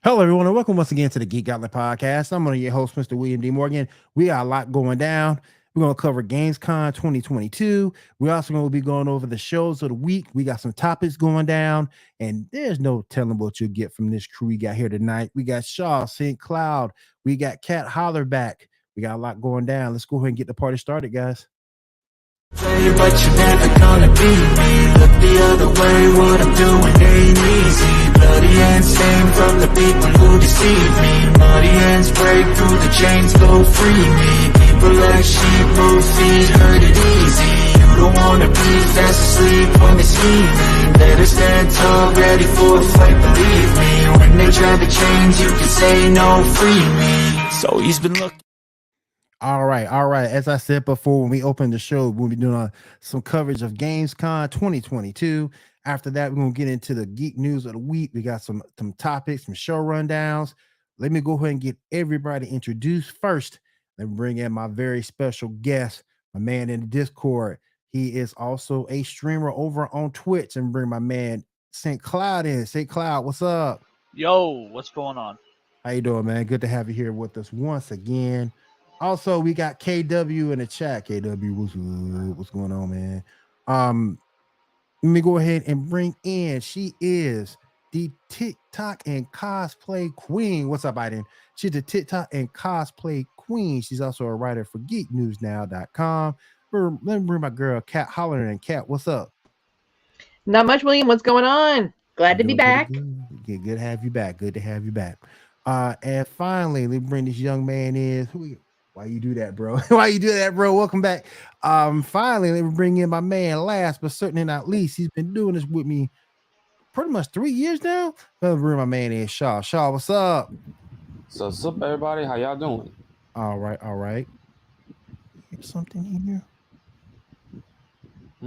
Hello, everyone, and welcome once again to the Geek Gauntlet podcast. I'm one of your hosts, Mr. William D. Morgan. We got a lot going down. We're going to cover GamesCon 2022. We're also going to be going over the shows of the week. We got some topics going down, and there's no telling what you'll get from this crew we got here tonight. We got Shaw, St. Cloud. We got Cat Hollerback. We got a lot going down. Let's go ahead and get the party started, guys. Tell you but you're never gonna be me. Look the other way, what I'm doing ain't easy. Bloody hands stained from the people who deceive me. Muddy hands break through the chains, go free me. People like sheep move feet, hurt it easy. You don't wanna be fast asleep when they're scheming. Better stand tall, ready for a fight, believe me. When they try to change, you can say no, free me. So he's been looking. All right. As I said before, when we opened the show, we'll be doing some coverage of GamesCon 2022. After that, we're going to get into the geek news of the week. We got some topics, some show rundowns. Let me go ahead and get everybody introduced first. Let me bring in my very special guest, my man in the Discord. He is also a streamer over on Twitch, and bring my man St. Cloud in. St. Cloud, what's up? Yo, what's going on? How you doing, man? Good to have you here with us once again. Also, we got KW in the chat. KW, what's going on, man? Let me go ahead and bring in. She is the TikTok and cosplay queen. What's up, Biden? She's the TikTok and cosplay queen. She's also a writer for geeknewsnow.com. Let me bring my girl Cat Holler in. Cat, what's up? Not much, William. What's going on? Glad to be back. Good to have you back. Good to have you back. And finally, let me bring this young man in. Why you do that, bro? Why you do that, bro? Welcome back. Finally, let me bring in my man, last but certainly not least. He's been doing this with me pretty much 3 years now. Let me bring my man in, Shaw. Shaw, what's up? So what's up, everybody? How y'all doing? All right. Here's something here.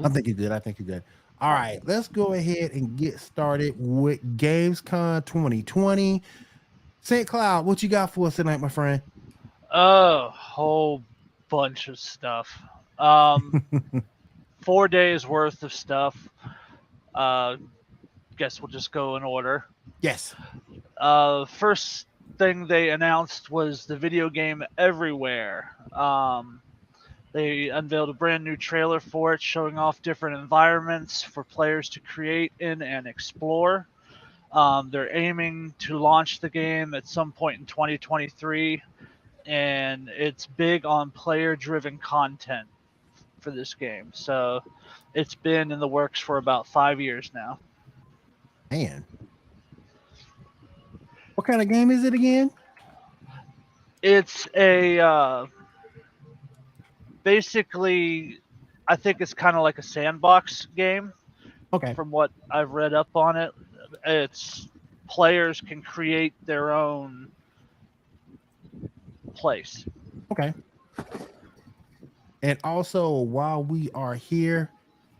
I think you're good. All right, let's go ahead and get started with GamesCon 2020. St. Cloud, what you got for us tonight, my friend? A whole bunch of stuff. 4 days worth of stuff. Guess we'll just go in order. Yes. First thing they announced was the video game Everywhere. They unveiled a brand new trailer for it, showing off different environments for players to create in and explore. They're aiming to launch the game at some point in 2023. And it's big on player-driven content for this game. So it's been in the works for about 5 years now. Man. What kind of game is it again? It's a... basically, I think it's kind of like a sandbox game. Okay. From what I've read up on it. It's players can create their own place. Okay. And also, while we are here,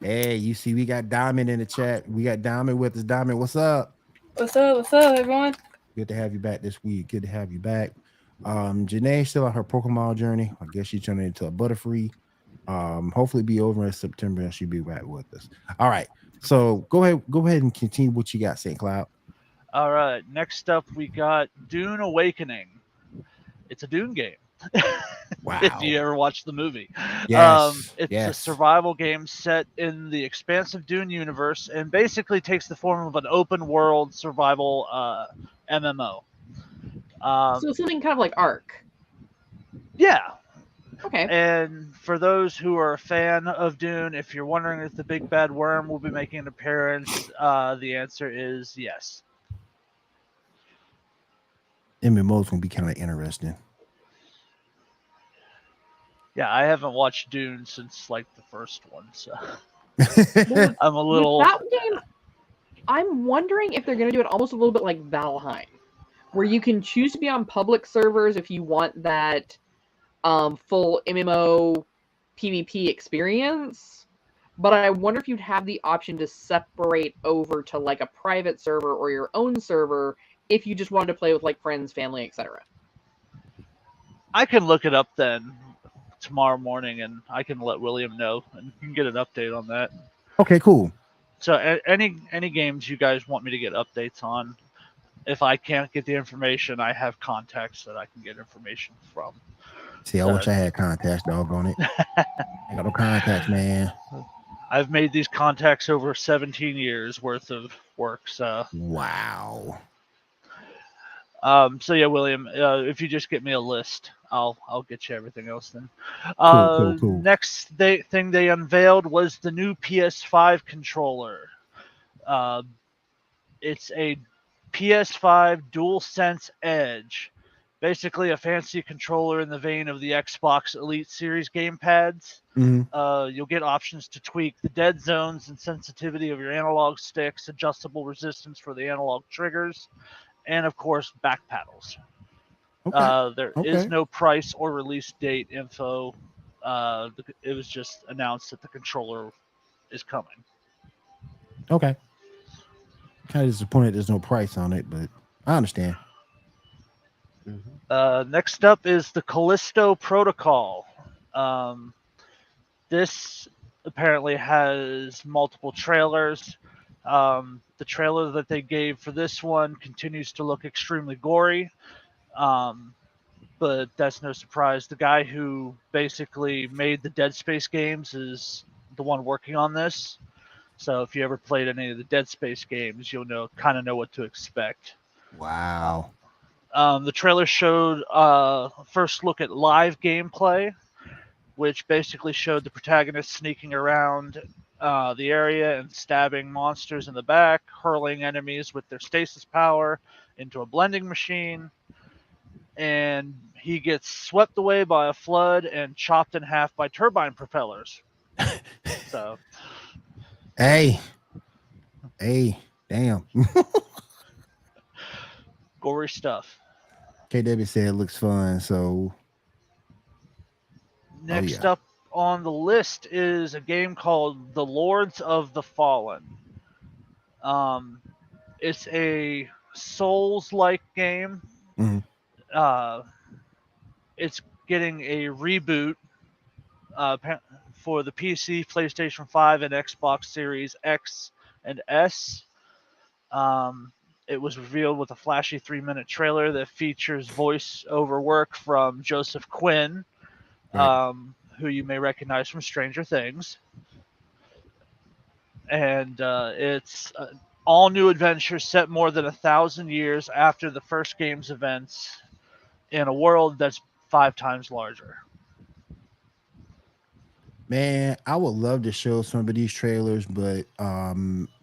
hey, you see, we got Diamond in the chat. We got Diamond with us. Diamond, what's up? What's up, everyone? Good to have you back this week. Good to have you back. Janae's still on her Pokemon journey. I guess she's turning into a Butterfree. Hopefully be over in September and she'll be back with us. All right. So go ahead and continue what you got, St. Cloud. All right. Next up, we got Dune Awakening. It's a Dune game. Wow. If you ever watched the movie. Yes. It's a survival game set in the expansive Dune universe and basically takes the form of an open world survival MMO. So something kind of like Ark. Yeah. Okay. And for those who are a fan of Dune, if you're wondering if the big bad worm will be making an appearance, the answer is yes. MMO's gonna be kind of interesting. Yeah, I haven't watched Dune since like the first one, so I'm a little. With that game, I'm wondering if they're going to do it almost a little bit like Valheim, where you can choose to be on public servers if you want that full MMO PvP experience. But I wonder if you'd have the option to separate over to like a private server or your own server if you just wanted to play with like friends, family, etc. I can look it up then tomorrow morning, and I can let William know, and you can get an update on that. Okay, cool. So any games you guys want me to get updates on, if I can't get the information, I have contacts that I can get information from. See, I wish I had contacts, doggone it. Ain't got no contacts, man. I've made these contacts over 17 years worth of work. So wow. So yeah, William, if you just get me a list, I'll get you everything else then. Cool. Next thing they unveiled was the new PS5 controller. It's a PS5 DualSense Edge, basically a fancy controller in the vein of the Xbox Elite Series gamepads. You'll get options to tweak the dead zones and sensitivity of your analog sticks, adjustable resistance for the analog triggers, and of course back paddles. There is no price or release date info. It was just announced that the controller is coming. Okay. Kind of disappointed there's no price on it, but I understand. Next up is the Callisto Protocol. This apparently has multiple trailers. The trailer that they gave for this one continues to look extremely gory. But that's no surprise. The guy who basically made the Dead Space games is the one working on this. So if you ever played any of the Dead Space games, you'll kind of know what to expect. Wow. The trailer showed first look at live gameplay, which basically showed the protagonist sneaking around the area and stabbing monsters in the back, hurling enemies with their stasis power into a blending machine. And he gets swept away by a flood and chopped in half by turbine propellers. So, hey, damn. gory stuff. KW said it looks fun, so Next up on the list is a game called The Lords of the Fallen. It's a Souls-like game. It's getting a reboot for the PC, PlayStation 5, and Xbox Series X and S. It was revealed with a flashy 3-minute trailer that features voice-over work from Joseph Quinn, who you may recognize from Stranger Things. And it's an all-new adventure set more than 1,000 years after the first game's events in a world that's 5 times larger. Man, I would love to show some of these trailers, but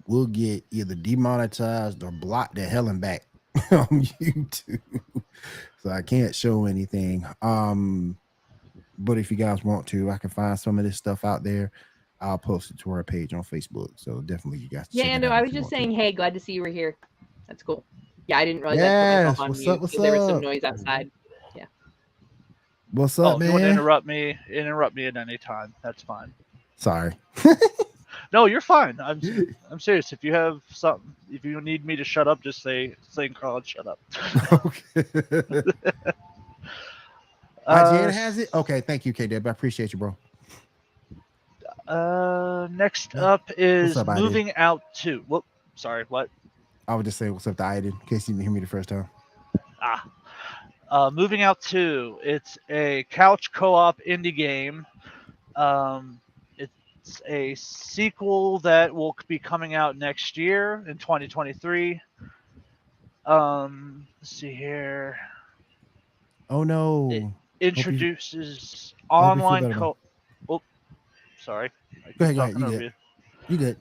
we'll get either demonetized or blocked the hell and back on YouTube. So I can't show anything. But if you guys want to, I can find some of this stuff out there. I'll post it to our page on Facebook. So definitely you guys. Yeah, no, I was just saying, hey, glad to see you were here. That's cool. Yeah, I didn't realize I put myself on mute because there was some noise outside. Yeah. What's up, man? If you want to interrupt me at any time. That's fine. Sorry. No, you're fine. I'm serious. If you have something, if you need me to shut up, just say Carl, shut up. Okay. IGN has it? Okay, thank you, K-Deb. I appreciate you, bro. Next up is up, Moving Out 2. Whoop, sorry, what? I would just say what's up to Aiden, in case you didn't hear me the first time. Moving Out 2. It's a couch co-op indie game. It's a sequel that will be coming out next year in 2023. Let's see here. Oh no. It introduces online co. Oh, sorry. Go ahead. You good.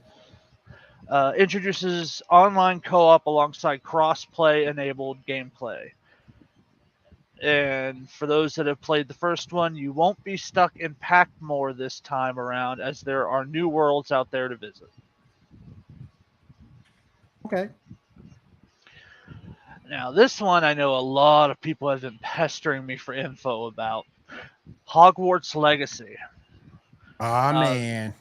Introduces online co-op alongside cross-play enabled gameplay. And for those that have played the first one, you won't be stuck in Packmore this time around, as there are new worlds out there to visit. Okay. Now, this one I know a lot of people have been pestering me for info about. Hogwarts Legacy. Man.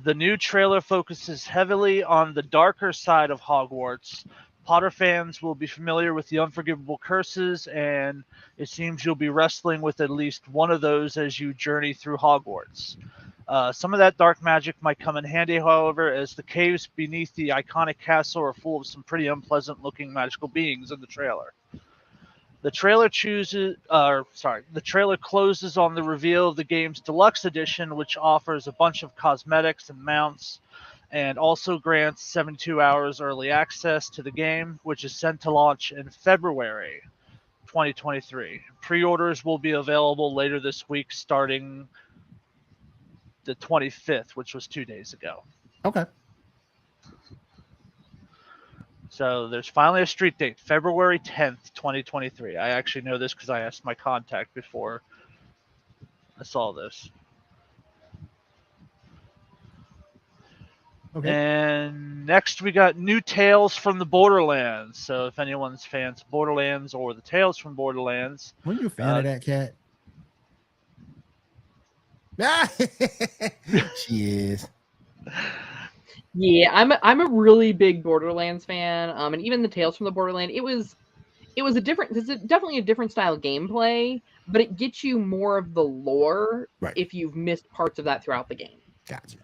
The new trailer focuses heavily on the darker side of Hogwarts. Potter fans will be familiar with the unforgivable curses, and it seems you'll be wrestling with at least one of those as you journey through Hogwarts. Some of that dark magic might come in handy, however, as the caves beneath the iconic castle are full of some pretty unpleasant-looking magical beings in the trailer. The trailer closes on the reveal of the game's deluxe edition, which offers a bunch of cosmetics and mounts, and also grants 72 hours early access to the game, which is set to launch in February 2023. Pre-orders will be available later this week, starting the 25th, which was 2 days ago. Okay. So there's finally a street date, February 10th, 2023. I actually know this because I asked my contact before I saw this. Okay. And next we got new Tales from the Borderlands. So if anyone's fans of Borderlands or the Tales from Borderlands. Were you a fan of that cat? She is. Yeah, I'm a really big Borderlands fan. And even the Tales from the Borderland, it was definitely a different style of gameplay, but it gets you more of the lore if you've missed parts of that throughout the game. Gotcha.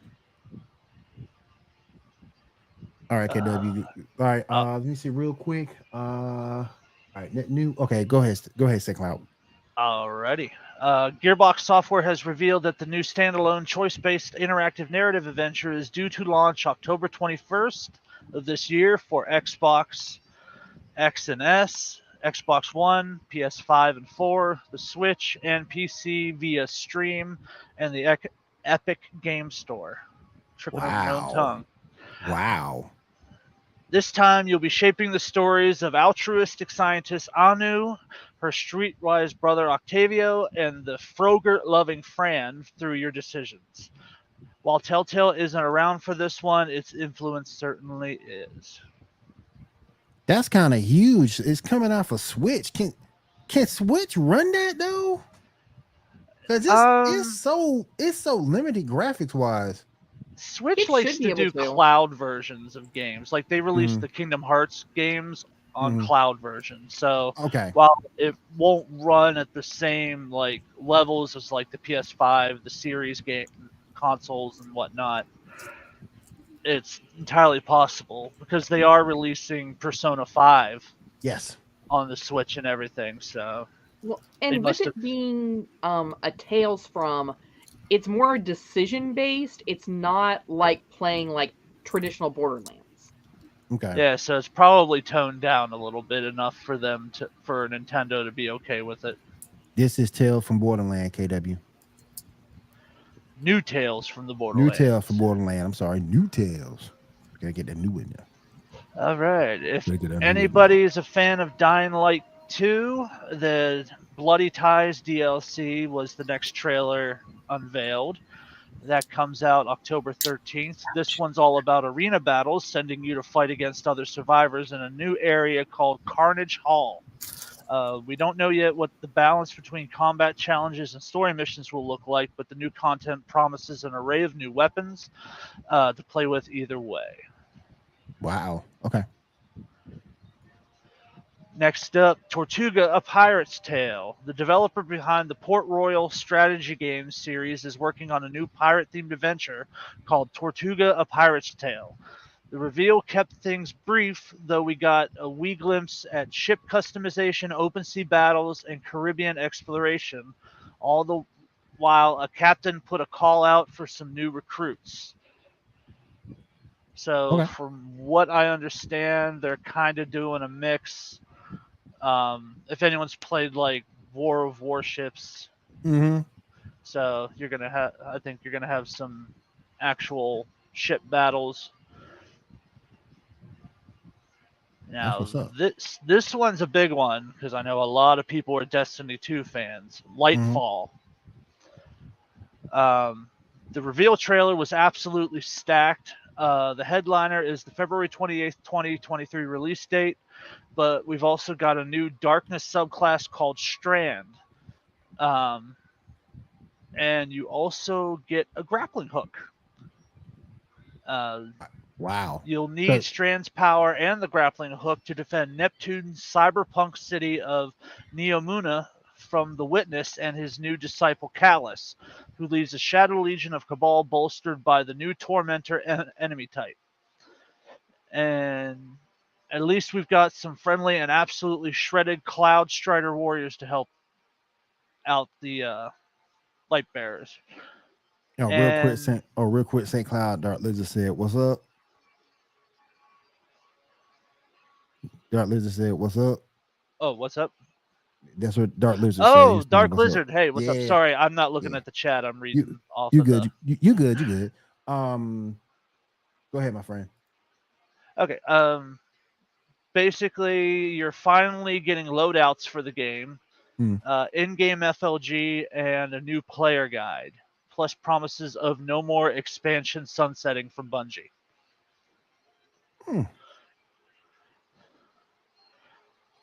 All right, KW. All right, let me see real quick. All right, new. Okay, go ahead, SickCloud. Alrighty. Gearbox Software has revealed that the new standalone choice-based interactive narrative adventure is due to launch October 21st of this year for Xbox X and S, Xbox One, PS5 and 4, the Switch, and PC via Stream and the Epic Game Store. Tripping over my own tongue. Wow. This time, you'll be shaping the stories of altruistic scientist Anu, her streetwise brother Octavio, and the Frogurt-loving Fran through your decisions. While Telltale isn't around for this one, its influence certainly is. That's kind of huge. It's coming off a Switch. Can Switch run that though? Because it's so limited graphics wise. Switch likes to do cloud versions of games. Like they released the Kingdom Hearts games on cloud versions. So while it won't run at the same like levels as like the PS5, the series game consoles and whatnot, it's entirely possible because they are releasing Persona 5 on the Switch and everything. So and with it being a Tales from, it's more decision based. It's not like playing like traditional Borderlands. Okay. Yeah, so it's probably toned down a little bit enough for Nintendo to be okay with it. This is Tales from Borderland, KW. New Tales from the Borderlands. New Tales from Borderland. I'm sorry, New Tales. Gotta get that new in there. All right. If anybody is a fan of Dying Light 2, the Bloody Ties DLC was the next trailer unveiled. That comes out October 13th. This one's all about arena battles, sending you to fight against other survivors in a new area called Carnage Hall. We don't know yet what the balance between combat challenges and story missions will look like, but the new content promises an array of new weapons to play with either way. Wow. Okay. Next up, Tortuga: A Pirate's Tale. The developer behind the Port Royal strategy games series is working on a new pirate-themed adventure called Tortuga: A Pirate's Tale. The reveal kept things brief, though we got a wee glimpse at ship customization, open sea battles, and Caribbean exploration, all the while a captain put a call out for some new recruits. So from what I understand, they're kind of doing a mix. If anyone's played like War of Warships, so you're gonna have, I think you're gonna have some actual ship battles. Now this one's a big one because I know a lot of people are Destiny 2 fans. Lightfall. The reveal trailer was absolutely stacked. The headliner is the February 28th, 2023 release date. But we've also got a new Darkness subclass called Strand. And you also get a grappling hook. Wow. You'll need Strand's power and the grappling hook to defend Neptune's cyberpunk city of Neomuna from the Witness and his new disciple Callus, who leads a Shadow Legion of Cabal bolstered by the new Tormentor enemy type. And at least we've got some friendly and absolutely shredded Cloud Strider warriors to help out the light bearers. Real quick, St. Cloud Dark Lizard said, "What's up?" Dark Lizard said, "What's up?" Oh, what's up? That's what Dark Lizard said. Oh, He's saying, Dark "What's up?" Lizard. Hey, what's up? Yeah. Sorry, I'm not looking Yeah. at the chat. I'm reading off You of good? the... You good? You good? Go ahead, my friend. Okay. Basically, you're finally getting loadouts for the game, in-game FLG, and a new player guide, plus promises of no more expansion sunsetting from Bungie.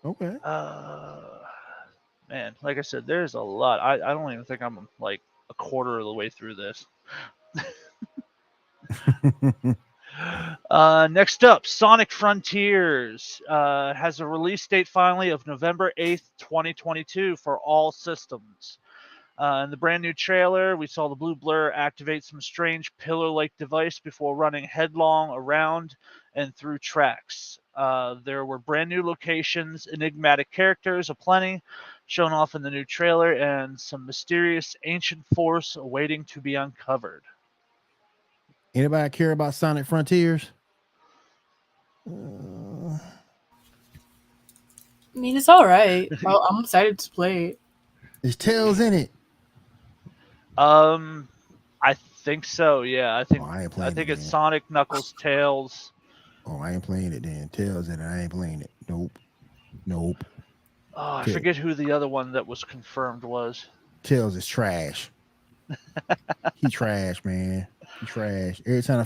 Okay. Man, like I said, there's a lot. I don't even think I'm like a quarter of the way through this. Next up, Sonic Frontiers has a release date finally of November 8th, 2022 for all systems. In the brand new trailer, we saw the blue blur activate some strange pillar-like device before running headlong around and through tracks. There were brand new locations, enigmatic characters aplenty, shown off in the new trailer, and some mysterious ancient force awaiting to be uncovered. Anybody care about Sonic Frontiers? I mean, it's all right. I'm excited to play it. There's Tails in it. I think so. Yeah, I think it's Sonic, Knuckles, Tails. Oh, I ain't playing it then. Tails in it. I ain't playing it. Nope. Oh, I forget who the other one that was confirmed was. Tails is trash. He trash, man. He trash. Every time the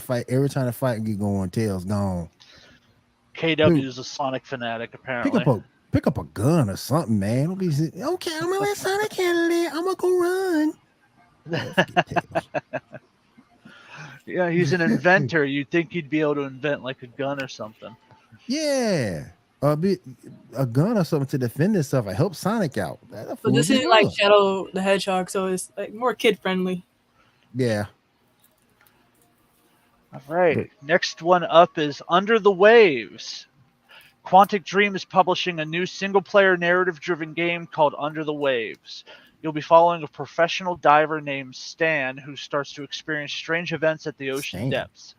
fight get going, Tails gone. KW is a Sonic fanatic, apparently. Pick up a gun or something, man. Don't be okay. I'm gonna let Sonic handle it. I'm gonna go run. Yeah, he's an inventor. You'd think he'd be able to invent like a gun or something. Yeah, a gun or something to defend himself. I help Sonic out. But this isn't like Shadow the Hedgehog, so it's like more kid friendly. Yeah. All right. Next one up is Under the Waves. Quantic Dream is publishing a new single-player narrative-driven game called Under the Waves. You'll be following a professional diver named Stan who starts to experience strange events at the ocean depths.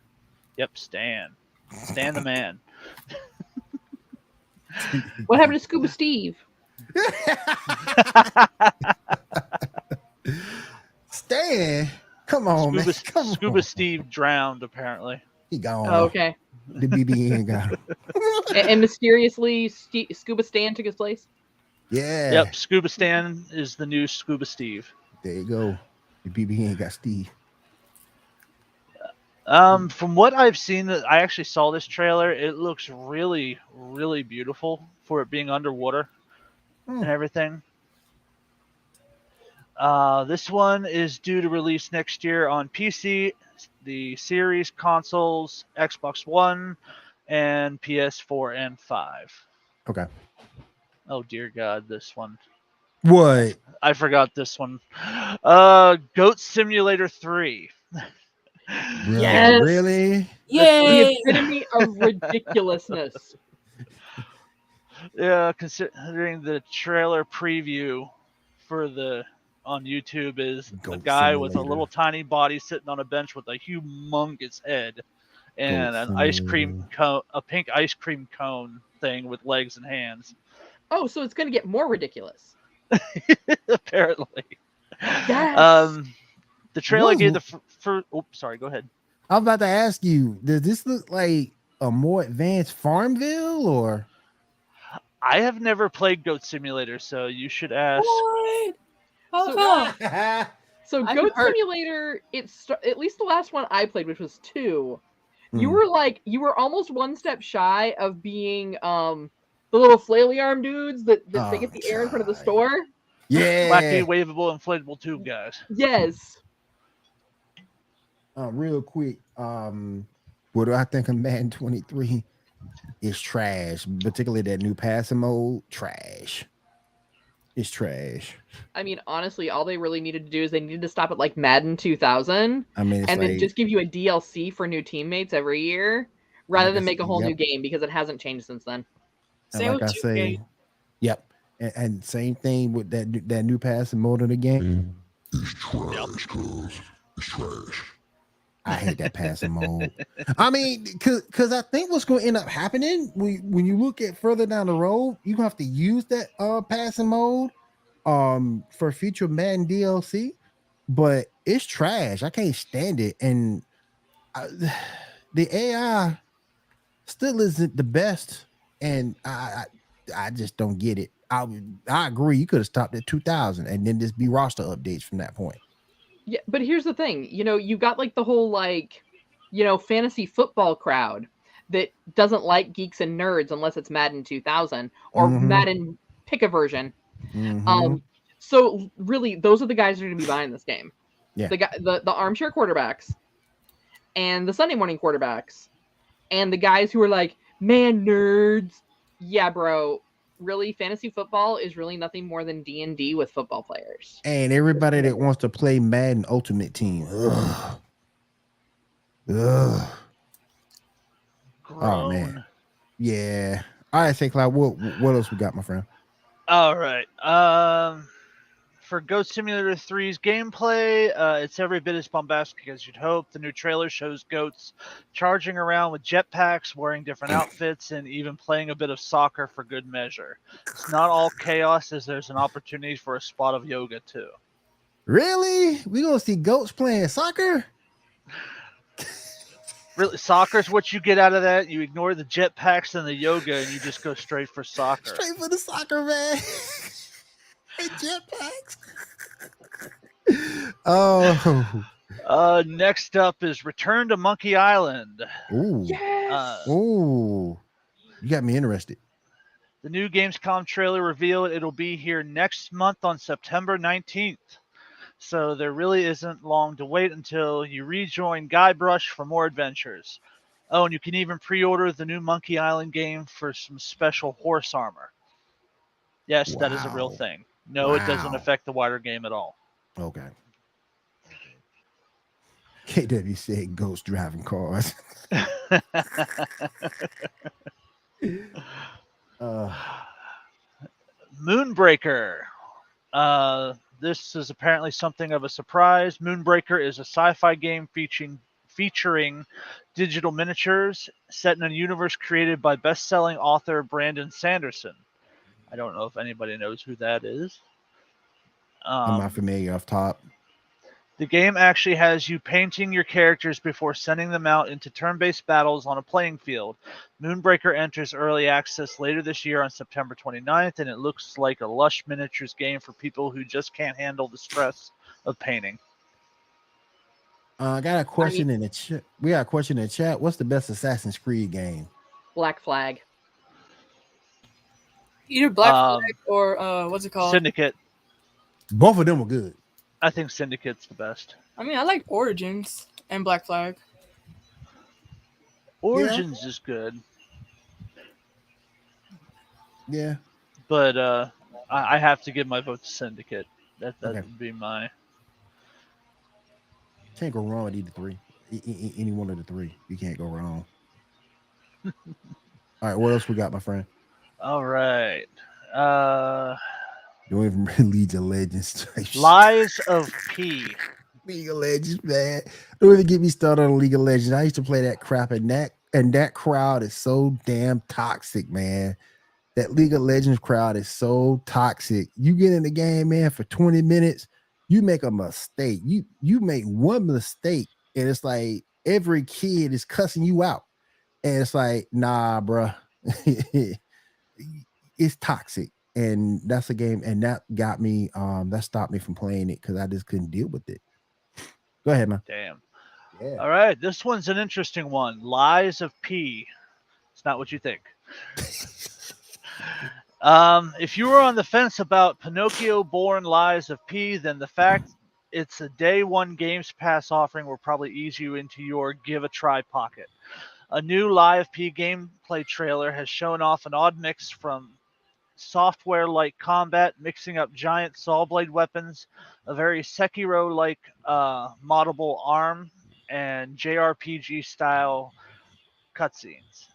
Yep, Stan. Stan the man. What happened to Scuba Steve? Stan? Come on, man. Scuba Steve drowned, apparently. He gone. Oh, okay. The BBN got him. And mysteriously, Scuba Stan took his place? Yeah. Yep, Scuba Stan is the new Scuba Steve. There you go. The BBN got Steve. From what I've seen, I actually saw this trailer. It looks really, really beautiful for it being underwater and everything. This one is due to release next year on PC, the Series consoles, Xbox One, and PS4 and 5. Okay. Oh dear God, this one. What? I forgot this one. Goat Simulator 3. Yes. Really? Yay! The epitome of ridiculousness. Yeah, considering the trailer preview for on YouTube is a guy with a little tiny body sitting on a bench with a humongous head and an ice cream cone, a pink ice cream cone thing with legs and hands. Oh, so it's going to get more ridiculous. Apparently. Yes. The trailer gave the first. Oh, sorry. Go ahead. I was about to ask you, does this look like a more advanced Farmville or? I have never played Goat Simulator, so you should ask. What? How So Goat Simulator, at least the last one I played, which was 2. You were almost one step shy of being the little flaily arm dudes that they get the air in front of the store. Yeah. Wacky, waveable, inflatable tube guys. Yes. Real quick, what do I think of Madden 23 is trash, particularly that new passing mode, trash. It's trash. I mean, honestly, all they really needed to do is they needed to stop at like Madden 2000 I mean, it's and then like, just give you a DLC for new teammates every year rather like I than said, make a whole new yep. game because it hasn't changed since then. And Same like with I 2K. say, yep. And same thing with that new passing mode of the game. It's trash, cuz. It's trash. I hate that passing mode. I mean, cause I think what's going to end up happening when you look at further down the road, you gonna have to use that passing mode for future Madden DLC, but it's trash. I can't stand it, and I, the AI still isn't the best, and I just don't get it. I agree. You could have stopped at 2000 and then just be roster updates from that point. Yeah, but here's the thing. You got like the whole like, fantasy football crowd that doesn't like geeks and nerds unless it's Madden 2000 or Mm-hmm. Madden pick a version. Mm-hmm. So really those are the guys that are going to be buying this game. Yeah. The armchair quarterbacks and the Sunday morning quarterbacks and the guys who are like, "Man, nerds." Yeah, bro. Really, fantasy football is really nothing more than D&D with football players. And everybody that wants to play Madden Ultimate Team. Ugh. Ugh. Oh man. Yeah. All right, say Cloud. What else we got, my friend? All right. For Goat Simulator 3's gameplay, it's every bit as bombastic as you'd hope. The new trailer shows goats charging around with jetpacks, wearing different outfits, and even playing a bit of soccer for good measure. It's not all chaos, as there's an opportunity for a spot of yoga too. Really? We gonna see goats playing soccer? Really, soccer's what you get out of that. You ignore the jetpacks and the yoga, and you just go straight for soccer. Straight for the soccer, man. And jetpacks. Oh. Next up is Return to Monkey Island. Ooh. Yes. Ooh. You got me interested. The new Gamescom trailer revealed it'll be here next month on September 19th. So there really isn't long to wait until you rejoin Guybrush for more adventures. Oh, and you can even pre-order the new Monkey Island game for some special horse armor. Yes, that is a real Wow. thing. No, it doesn't affect the wider game at all. Okay. KW said ghost driving cars. Moonbreaker. This is apparently something of a surprise. Moonbreaker is a sci-fi game featuring digital miniatures set in a universe created by best-selling author Brandon Sanderson. I don't know if anybody knows who that is. I'm not familiar off top. The game actually has you painting your characters before sending them out into turn-based battles on a playing field. Moonbreaker enters early access later this year on September 29th, and it looks like a lush miniatures game for people who just can't handle the stress of painting. I got a question in the chat. We got a question in the chat. What's the best Assassin's Creed game? Black Flag. Either Black Flag or what's it called? Syndicate. Both of them were good. I think Syndicate's the best. I mean, I like Origins and Black Flag. Origins is good. Yeah. But I have to give my vote to Syndicate. That Okay. would be my... Can't go wrong with either three. Any one of the three. You can't go wrong. All right, what else we got, my friend? All right. Don't even read League of Legends. Lies of P. League of Legends, man. Don't even get me started on League of Legends. I used to play that crap, and that crowd is so damn toxic, man. That League of Legends crowd is so toxic. You get in the game, man, for 20 minutes, you make a mistake. You make one mistake, and it's like every kid is cussing you out. And it's like, nah, bro. It's toxic. And that's a game, and that got me, that stopped me from playing it because I just couldn't deal with it. Go ahead, man. Damn. Yeah. All right, this one's an interesting one. Lies of P. It's not what you think. If you were on the fence about Pinocchio-born Lies of P, then the fact it's a day one Games Pass offering will probably ease you into your give a try pocket. A new Lie of P gameplay trailer has shown off an odd mix from software-like combat, mixing up giant saw blade weapons, a very Sekiro-like moddable arm, and JRPG style cutscenes.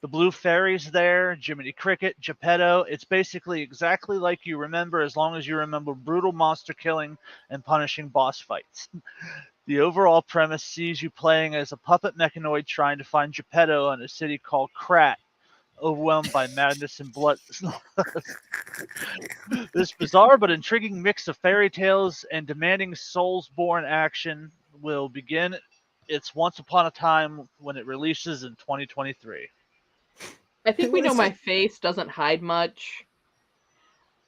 The Blue Fairy's there, Jiminy Cricket, Geppetto. It's basically exactly like you remember, as long as you remember brutal monster killing and punishing boss fights. The overall premise sees you playing as a puppet mechanoid trying to find Geppetto in a city called Krat, overwhelmed by madness and blood. This bizarre but intriguing mix of fairy tales and demanding Souls-born action will begin its once upon a time when it releases in 2023. I think we know my face doesn't hide much.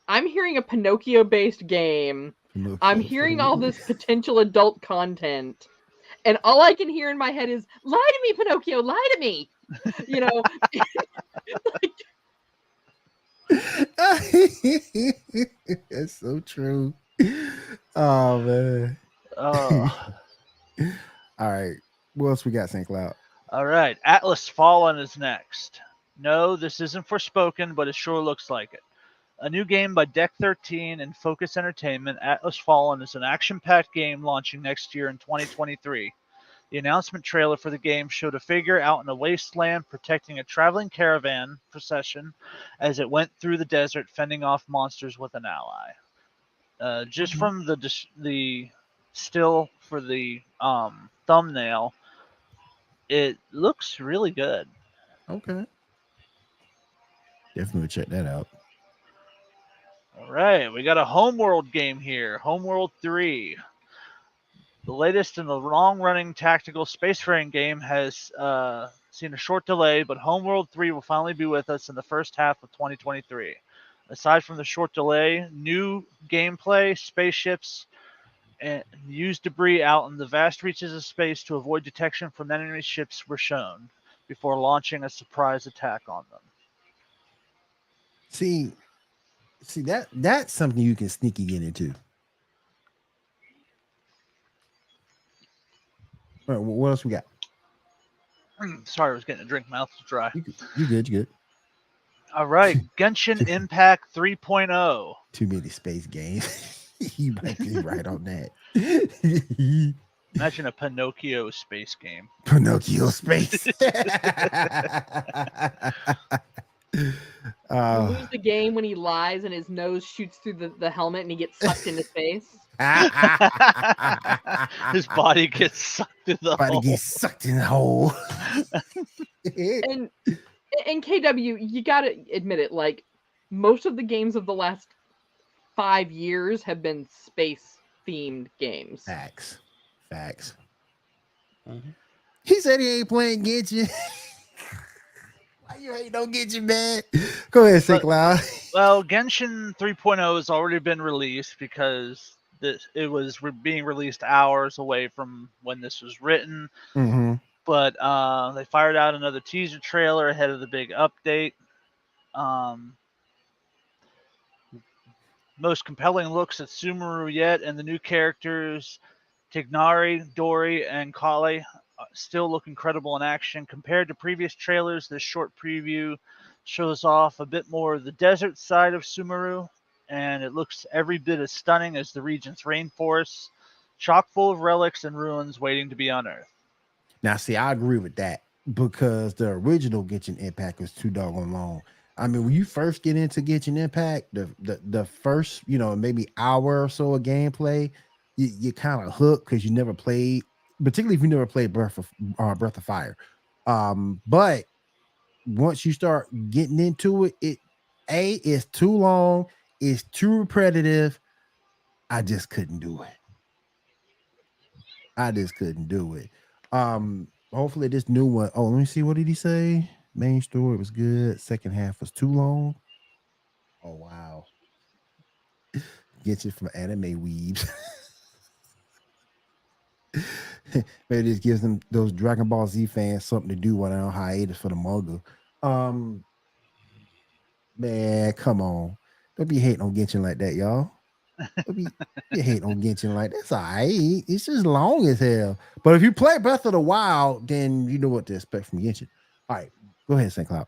I'm hearing a Pinocchio-based game. I'm hearing all this potential adult content. And all I can hear in my head is, lie to me, Pinocchio, lie to me. You know, That's so true. Oh man. All right. What else we got, St. Cloud? All right. Atlas Fallen is next. No, this isn't Forspoken, but it sure looks like it. A new game by Deck 13 and Focus Entertainment, Atlas Fallen is an action-packed game launching next year in 2023. The announcement trailer for the game showed a figure out in a wasteland protecting a traveling caravan procession as it went through the desert, fending off monsters with an ally. Just from the still for the thumbnail, it looks really good. Okay. Definitely check that out. All right, we got a Homeworld game here, Homeworld 3. The latest in the long-running tactical spacefaring game has seen a short delay, but Homeworld 3 will finally be with us in the first half of 2023. Aside from the short delay, new gameplay, spaceships, and use debris out in the vast reaches of space to avoid detection from enemy ships were shown before launching a surprise attack on them. See that's something you can sneaky get into. All right, what else we got? Sorry, I was getting a drink. My mouth was dry. You good. All right, Genshin Impact 3.0. Too many space games. You might be right on that. Imagine a Pinocchio space game. Pinocchio space. you lose the game when he lies and his nose shoots through the helmet and he gets sucked into space. His body gets sucked in the hole. Gets sucked in the hole. and KW, you gotta admit it, like most of the games of the last 5 years have been space themed games. Facts. Mm-hmm. He said he ain't playing Genshin. Why you ain't no Genshin, man? Go ahead, St. Cloud. Well, Genshin 3.0 has already been released because it was being released hours away from when this was written. Mm-hmm. But they fired out another teaser trailer ahead of the big update. Most compelling looks at Sumeru yet, and the new characters Tignari, Dori, and Kale still look incredible in action. Compared to previous trailers, this short preview shows off a bit more of the desert side of Sumeru, and it looks every bit as stunning as the region's rainforests, chock full of relics and ruins waiting to be unearthed. Now, see, I agree with that because the original Genshin Impact was too doggone long. I mean, when you first get into Genshin Impact, the first, maybe hour or so of gameplay, you kind of hook because you never played, particularly if you never played Breath of Fire. But once you start getting into it, it's too long, it's too repetitive. I just couldn't do it. Hopefully this new one. Oh, let me see. What did he say? Main story was good. Second half was too long. Oh wow. Get you from anime weebs. Maybe this gives them those Dragon Ball Z fans something to do while they're on hiatus for the manga. Man, come on. Don't be hating on Genshin like that, y'all. You hate on Genshin like that. That's all right. It's just long as hell. But if you play Breath of the Wild, then you know what to expect from Genshin. All right, go ahead, St. Cloud.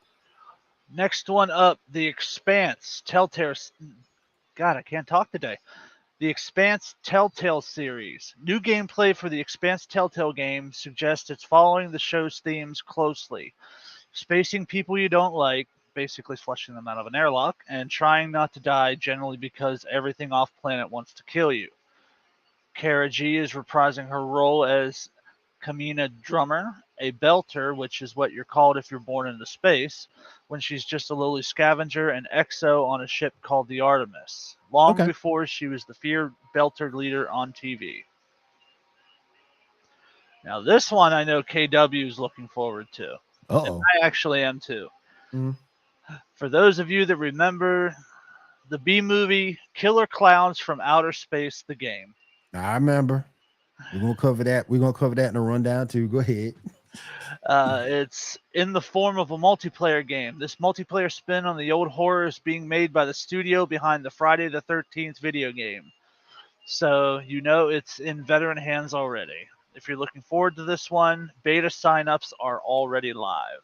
Next one up, The Expanse. Telltale. God, I can't talk today. The Expanse Telltale series. New gameplay for the Expanse Telltale game suggests it's following the show's themes closely. Spacing people you don't like, basically flushing them out of an airlock, and trying not to die, generally because everything off planet wants to kill you. Kara G is reprising her role as Kamina Drummer, a belter, which is what you're called if you're born into space, when she's just a lowly scavenger and XO on a ship called the Artemis, long Okay. before she was the feared belter leader on TV. Now, this one I know KW is looking forward to. And Uh-oh. I actually am too. Mm. For those of you that remember the B movie Killer Clowns from Outer Space, the game. I remember. We're gonna cover that. We're gonna cover that in the rundown too. Go ahead. It's in the form of a multiplayer game. This multiplayer spin on the old horror is being made by the studio behind the Friday the 13th video game. So you know it's in veteran hands already. If you're looking forward to this one, beta signups are already live.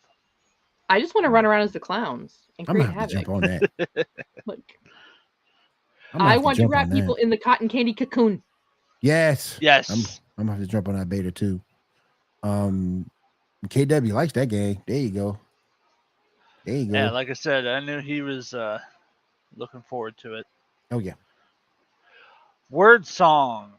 I just want to run around as the clowns and I'm gonna create have to havoc. jump on that. Like, I'm gonna I have to want to jump wrap on people that. in the cotton candy cocoon. Yes. Yes. I'm gonna have to jump on that beta too. KW likes that game. There you go. There you go. Yeah, like I said, I knew he was looking forward to it. Oh yeah. Word Song.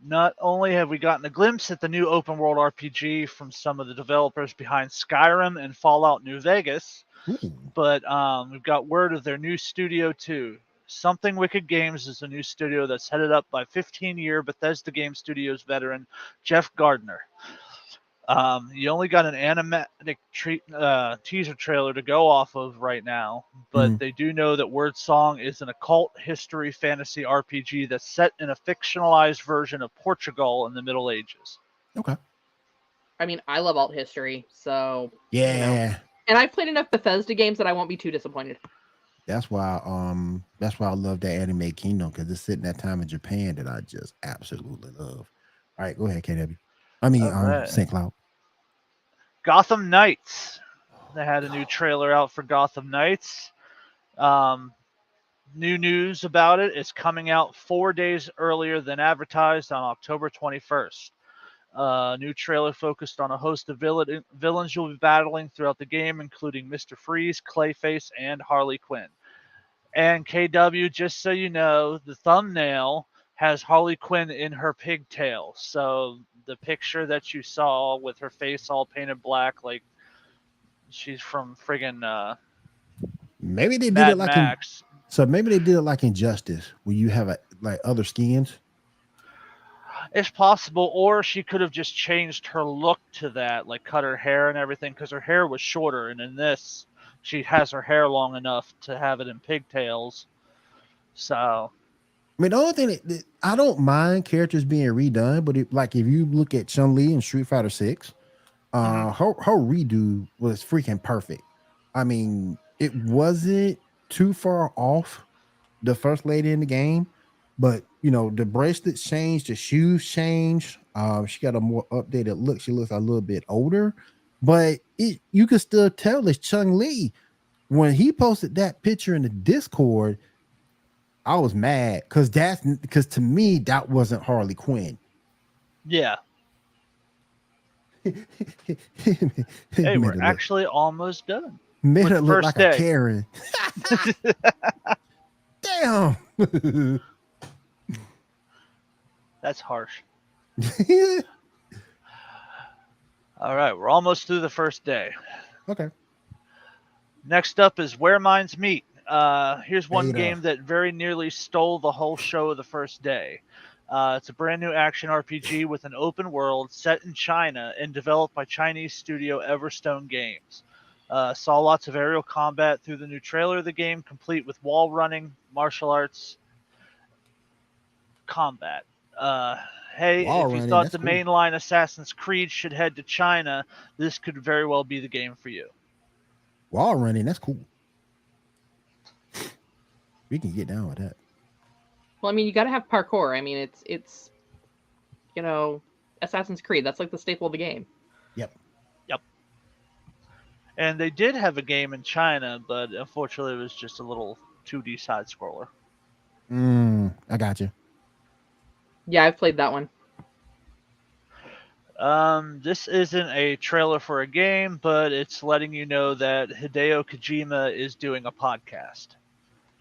Not only have we gotten a glimpse at the new open world RPG from some of the developers behind Skyrim and Fallout New Vegas, Ooh. but we've got word of their new studio too. Something Wicked Games is a new studio that's headed up by 15-year Bethesda Game Studios veteran Jeff Gardner. You only got an animatic teaser trailer to go off of right now, but they do know that Word Song is an occult history fantasy RPG that's set in a fictionalized version of Portugal in the Middle Ages. Okay. I mean, I love alt history, so Yeah. You know. And I've played enough Bethesda games that I won't be too disappointed. That's why I love that Anime Kingdom, because it's sitting that time in Japan that I just absolutely love. All right, go ahead, KW. I mean, right. St. Cloud. Gotham Knights. They had a new trailer out for Gotham Knights. New news about it is coming out 4 days earlier than advertised on October 21st. New trailer focused on a host of villains you'll be battling throughout the game, including Mr. Freeze, Clayface, and Harley Quinn. And KW, just so you know, the thumbnail has Harley Quinn in her pigtail. So the picture that you saw with her face all painted black, like she's from friggin' Maybe they did Mad it like Max. maybe they did it like Injustice, where you have like other skins. It's possible, or she could have just changed her look to that, like cut her hair and everything, because her hair was shorter, and in this, she has her hair long enough to have it in pigtails. So, I mean, the only thing that I don't mind characters being redone, but like if you look at Chun-Li in Street Fighter 6, her redo was freaking perfect. I mean, it wasn't too far off the first lady in the game, but you know, the bracelets changed, the shoes changed. She got a more updated look. She looks a little bit older, but you can still tell it's Chun-Li. When he posted that picture in the Discord, I was mad because to me that wasn't Harley Quinn. yeah. Hey, we're actually almost done. Made her look like day. a Karen. Damn. That's harsh. All right, we're almost through the first day. Okay. Next up is Where Minds Meet. Here's one game that very nearly stole the whole show the first day. It's a brand new action RPG with an open world set in China and developed by Chinese studio Everstone Games. Saw lots of aerial combat through the new trailer of the game, complete with wall running, martial arts, combat. Hey, if you thought the mainline Assassin's Creed should head to China, this could very well be the game for you. Wall running, that's cool. We can get down with that. Well, I mean, you got to have parkour. I mean, it's you know, Assassin's Creed. That's like the staple of the game. Yep. And they did have a game in China, but unfortunately it was just a little 2D side scroller. I got you. Yeah, I've played that one. This isn't a trailer for a game, but it's letting you know that Hideo Kojima is doing a podcast.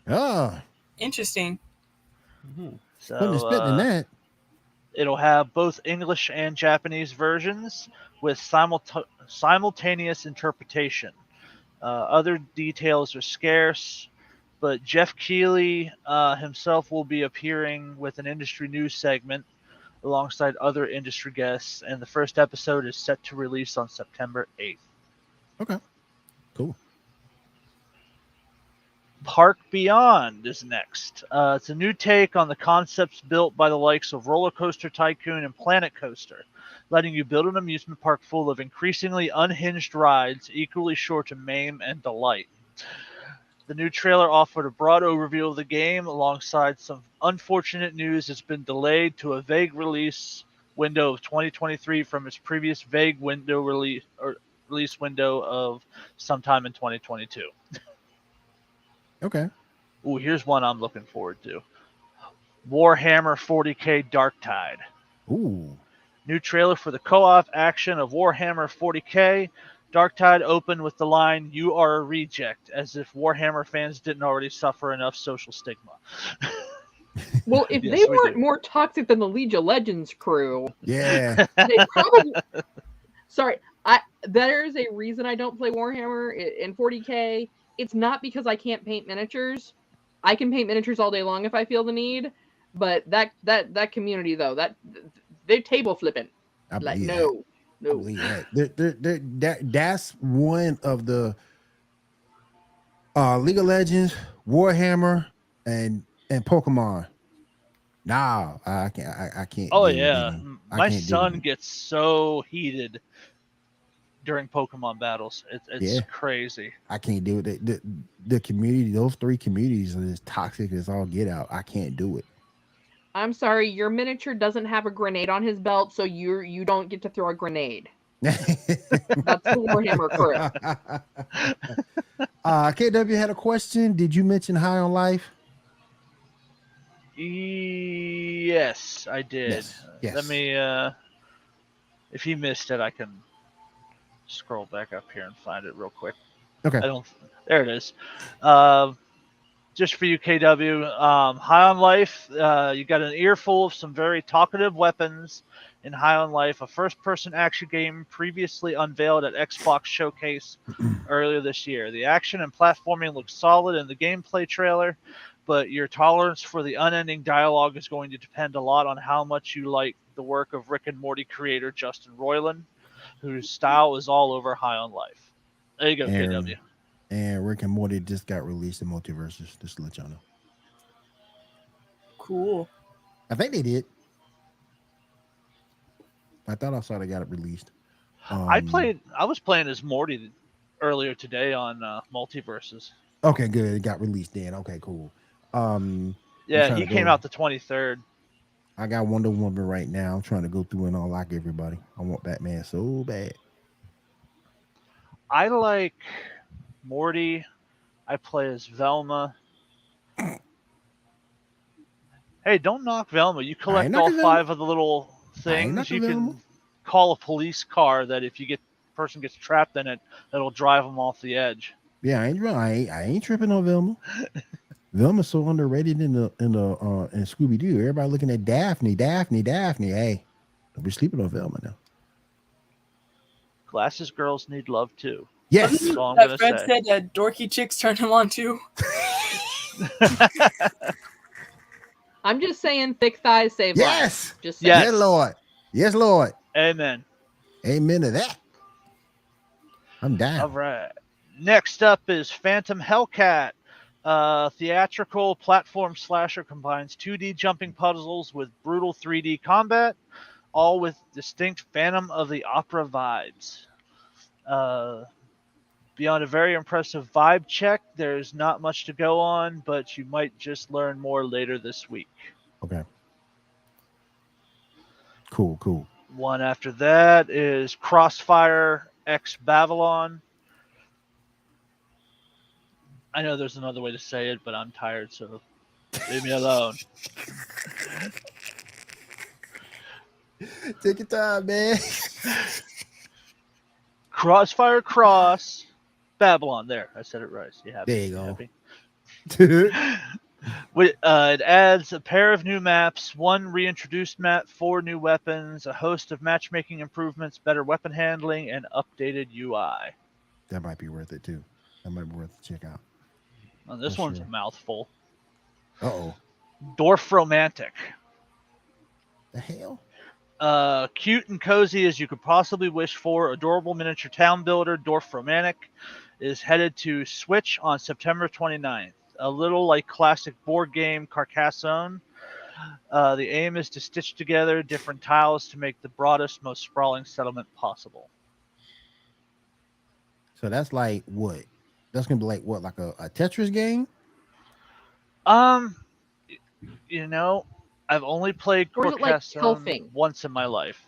Oh, Interesting. wasn't So expecting that. it'll have both English and Japanese versions with simultaneous interpretation. Other details are scarce, but Jeff Keighley himself will be appearing with an industry news segment alongside other industry guests, and the first episode is set to release on September 8th. Okay, cool. Park Beyond is next. It's a new take on the concepts built by the likes of Roller Coaster Tycoon and Planet Coaster, letting you build an amusement park full of increasingly unhinged rides, equally sure to maim and delight. The new trailer offered a broad overview of the game, alongside some unfortunate news it's been delayed to a vague release window of 2023 from its previous vague window release window of sometime in 2022. Okay. Ooh, here's one I'm looking forward to. Warhammer 40k Darktide. Ooh. New trailer for the co-op action of Warhammer 40k. Darktide opened with the line, "You are a reject," as if Warhammer fans didn't already suffer enough social stigma. Well, if Yes, they we weren't do. more toxic than the League of Legends crew, Yeah. they probably. Sorry, there's a reason I don't play Warhammer in 40k. It's not because I can't paint miniatures. I can paint miniatures all day long if I feel the need. But that community though, they're table flipping. I Like believe that. no. I believe that. That's one of the League of Legends, Warhammer, and Pokemon. Nah, I can't. I can't. Oh deal with yeah, them. I my can't deal with son them. gets so heated during Pokemon battles. It's Yeah. crazy. I can't deal with it. The community, those three communities are as toxic as all get out. I can't do it. I'm sorry, your miniature doesn't have a grenade on his belt, so you don't get to throw a grenade. That's the Warhammer crew. KW had a question. Did you mention High on Life? Yes, I did. Yes. Let me. If you missed it, I can scroll back up here and find it real quick. Okay. I don't. There it is. Just for you, KW. High on Life. You got an earful of some very talkative weapons in High on Life, a first-person action game previously unveiled at Xbox Showcase earlier this year. The action and platforming looks solid in the gameplay trailer, but your tolerance for the unending dialogue is going to depend a lot on how much you like the work of Rick and Morty creator Justin Roiland, whose style is all over High on Life. There you go, KW. And Rick and Morty just got released in Multiverses, just to let y'all know. Cool. I think they did. I thought I saw they got it released. I was playing as Morty earlier today on Multiverses. Okay, good. It got released then. Okay, cool. Yeah, he came out the 23rd. I got Wonder Woman right now. I'm trying to go through and unlock everybody. I want Batman so bad. I like Morty. I play as Velma. Hey, don't knock Velma. You collect all 5 of the little things. You can call a police car that if you person gets trapped in it, that'll drive them off the edge. Yeah, I ain't tripping on Velma. Velma's so underrated in Scooby Doo. Everybody looking at Daphne. Hey, don't be sleeping on Velma now. Glasses girls need love too. Yes. That's all I'm That gonna Fred say. said that dorky chicks turned him on too. I'm just saying, thick thighs save lives. Just saying. Yes, Lord. Yes, Lord. Amen. Amen to that. I'm down. All right. Next up is Phantom Hellcat. Theatrical platform slasher combines 2D jumping puzzles with brutal 3D combat, all with distinct Phantom of the Opera vibes. Beyond a very impressive vibe check, there's not much to go on, but you might just learn more later this week. Okay. Cool. One after that is Crossfire X Babylon. I know there's another way to say it, but I'm tired, so leave me alone. Take your time, man. Crossfire Cross Babylon. There, I said it right. You happy? There you go. Happy? It adds a pair of new maps, one reintroduced map, 4 new weapons, a host of matchmaking improvements, better weapon handling, and updated UI. That might be worth it too. That might be worth to check out. Well, this For one's sure. a mouthful. Uh-oh. Dwarf Romantic. The hell? Cute and cozy as you could possibly wish for, adorable miniature town builder, Dwarf Romantic, is headed to Switch on September 29th. A little like classic board game Carcassonne. The aim is to stitch together different tiles to make the broadest, most sprawling settlement possible. So that's like what? That's gonna be like what? Like a Tetris game? You know, I've only played Or is it like Carcassonne Kelfing? once in my life.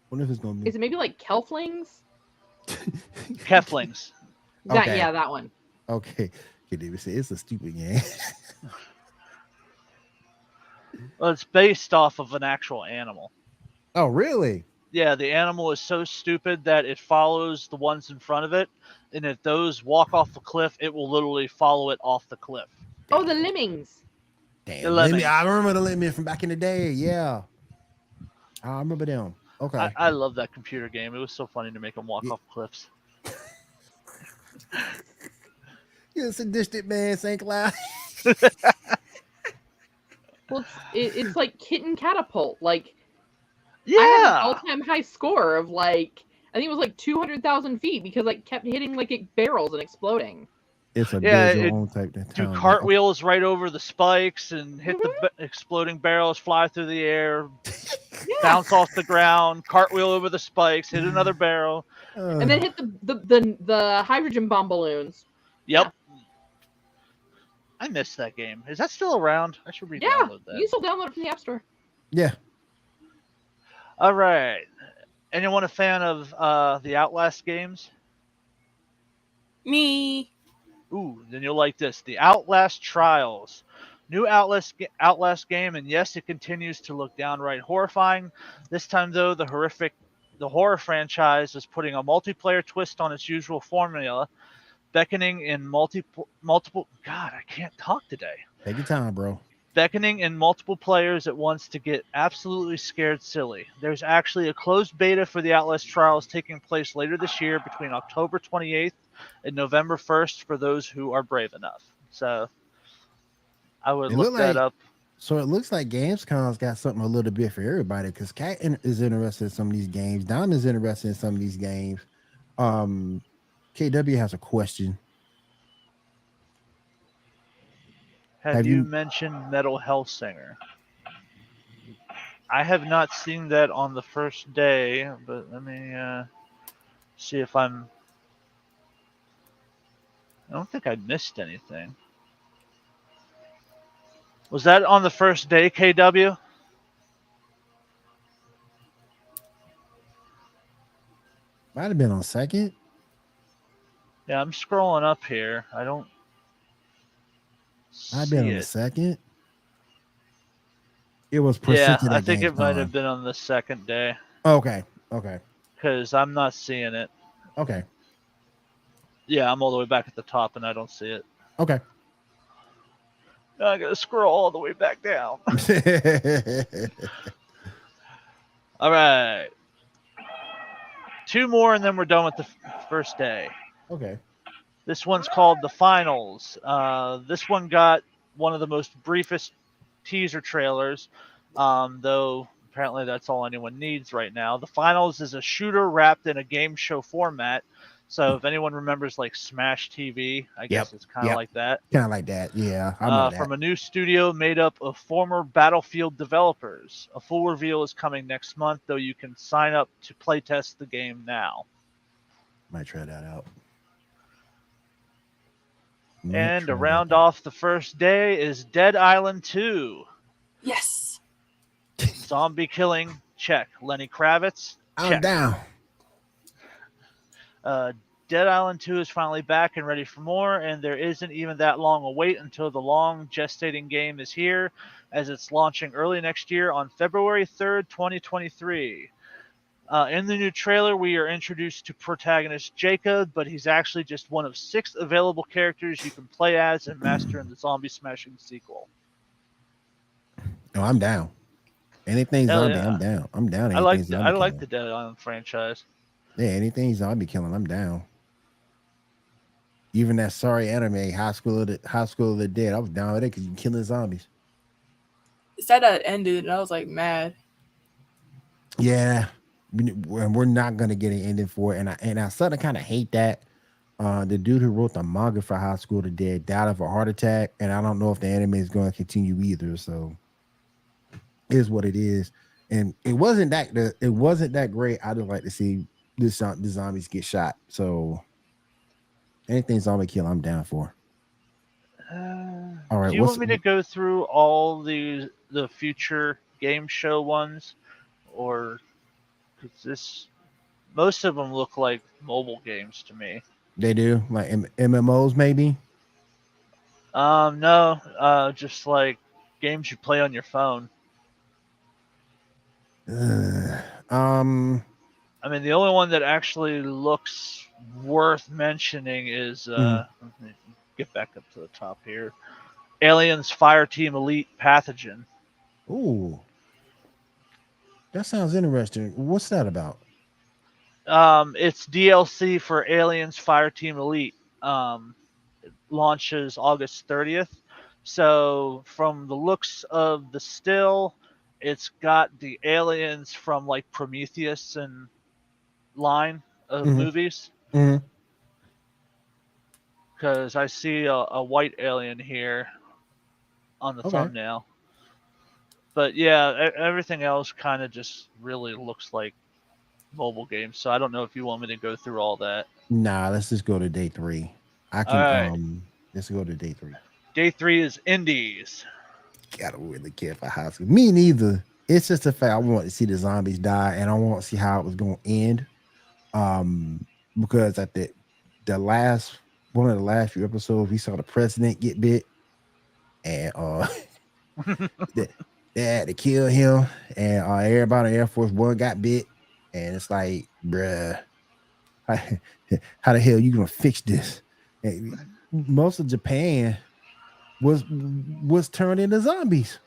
Wonder if it's gonna be. Is it maybe like Kelflings? Keflings. Okay. Yeah, that one. Okay. Can David say it's a stupid game? Well, it's based off of an actual animal. Oh, really? Yeah, the animal is so stupid that it follows the ones in front of it, and if those walk off the cliff, it will literally follow it off the cliff. Oh, the Lemmings. Damn. The Lemmings. I remember the Lemmings from back in the day. Yeah. I remember them. Okay. I love that computer game. It was so funny to make them walk Yeah. off cliffs. You're a sadistic man, St. Cloud. Well, it's like Kitten Catapult. Like, I had Yeah, an all-time high score of like, I think it was like 200,000 feet because like kept hitting like barrels and exploding. It's a Yeah, build your it- own type of do town. cartwheels right over the spikes and hit the exploding barrels, fly through the air, bounce off the ground, cartwheel over the spikes, hit another barrel. And then hit the hydrogen bomb balloons. Yep. I missed that game. Is that still around? I should Yeah, re-download that. you still download it from the App Store. yeah. All right. Anyone a fan of the Outlast games? Me. Ooh, then you'll like this. The Outlast Trials. New Outlast game, and yes, it continues to look downright horrifying. This time, though, the horror franchise is putting a multiplayer twist on its usual formula, beckoning in multiple. God, I can't talk today. Take your time, bro. Beckoning in multiple players at once to get absolutely scared silly. There's actually a closed beta for the Outlast Trials taking place later this year between October 28th and November 1st for those who are brave enough. So I would It look look that like- up. So it looks like GamesCon's got something a little bit for everybody because Cat is interested in some of these games. Don is interested in some of these games. KW has a question. Have you mentioned Metal Hellsinger? I have not seen that on the first day, but let me see if I don't think I missed anything. Was that on the first day, KW? Might have been on second. Yeah, I'm scrolling up here. I don't Might have see been on the it. second. It was Yeah, presented I at think it might have GamesCon. been on the second day Okay. because I'm not seeing it. Okay. Yeah, I'm all the way back at the top and I don't see it. Okay. Now I gotta scroll all the way back down. All right. 2 more and then we're done with the first day. Okay. This one's called The Finals. This one got one of the most briefest teaser trailers, though apparently that's all anyone needs right now. The Finals is a shooter wrapped in a game show format. So if anyone remembers like Smash TV, I guess it's kind of like that. Kind of like that. Yeah. I remember that. From a new studio made up of former Battlefield developers. A full reveal is coming next month, though you can sign up to playtest the game now. Might try that out. And to round off the first day is Dead Island 2. Yes. Zombie killing, check. Lenny Kravitz, I'm check. down. Dead Island 2 is finally back and ready for more, and there isn't even that long a wait until the long gestating game is here, as it's launching early next year on February 3rd, 2023. In the new trailer, we are introduced to protagonist Jacob, but he's actually just one of 6 available characters you can play as and master in the Zombie Smashing sequel. Oh, I'm down. Anything Hell zombie, yeah. I'm down. I'm down. I Anything like zombie killing. the Dead Island franchise. Yeah, anything zombie killing, I'm down. Even that sorry anime, High School of the Dead, I was down with it because you're killing zombies. It said that ended, and I was like mad. Yeah, we're not gonna get an ending for it, and I sort of kind of hate that. The dude who wrote the manga for High School of the Dead died of a heart attack, and I don't know if the anime is going to continue either. So, it is what it is, and it wasn't that great. I'd like to see the zombies get shot. So, anything zombie kill, I'm down for. All right, Do you want me to go through all the future game show ones, or because most of them look like mobile games to me? They do like MMOs, maybe. No, just like games you play on your phone. I mean, the only one that actually looks worth mentioning is let me get back up to the top here. Aliens Fireteam Elite Pathogen. Ooh, that sounds interesting. What's that about? It's DLC for Aliens Fireteam Elite. It launches August 30th. So from the looks of the still, it's got the aliens from like Prometheus and line of movies. Because I see a white alien here on the thumbnail. But yeah, everything else kind of just really looks like mobile games. So I don't know if you want me to go through all that. Nah, let's just go to day 3. I can let's go to day 3. Day 3 is indies. I don't really care for High School. Me neither. It's just the fact I want to see the zombies die, and I want to see how it was going to end. Because at the last one of the last few episodes, we saw the president get bit, and they had to kill him, and everybody in Air Force One got bit, and it's like, bruh, how the hell you gonna fix this? And most of Japan was turned into zombies.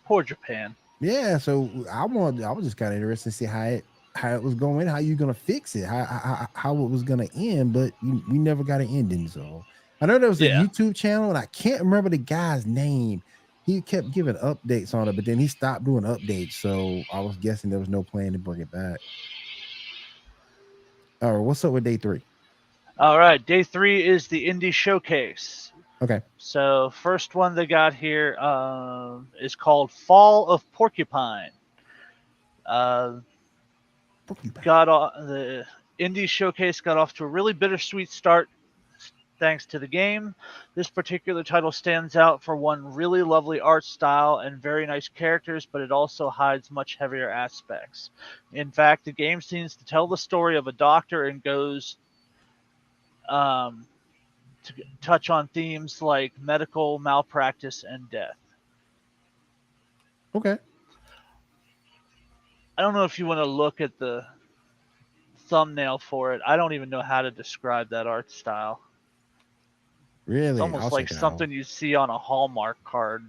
Poor Japan. Yeah, so I was just kind of interested to see how it was going, how you gonna fix it, how it was gonna end, but we never got an ending. So I know there was a YouTube channel, and I can't remember the guy's name. He kept giving updates on it, but then he stopped doing updates. So I was guessing there was no plan to bring it back. All right, what's up with day 3? All right, day 3 is the Indie Showcase. Okay. So first one they got here is called Fall of Porcupine. The Indie Showcase got off to a really bittersweet start thanks to the game. This particular title stands out for one really lovely art style and very nice characters, but it also hides much heavier aspects. In fact, the game seems to tell the story of a doctor and goes to touch on themes like medical malpractice and death. Okay. I don't know if you want to look at the thumbnail for it. I don't even know how to describe that art style. Really? It's almost like something you see on a Hallmark card.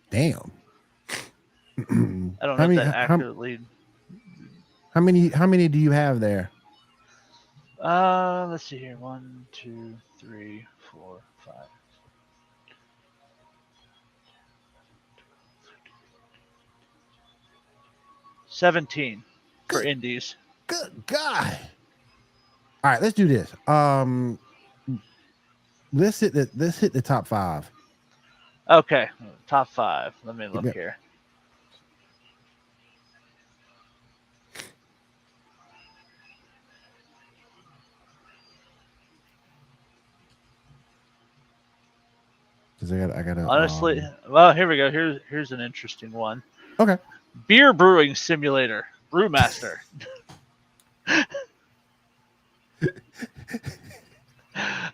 Damn. I don't know if that accurately. How many do you have there? Let's see here. 1, 2, 3, 4, 5. $17 for indies. Good God. All right, let's do this. Let's hit the top 5. Okay, top 5. Let me look here. Because I gotta honestly. Well, here we go. Here's an interesting one. Okay. Beer brewing simulator, Brewmaster.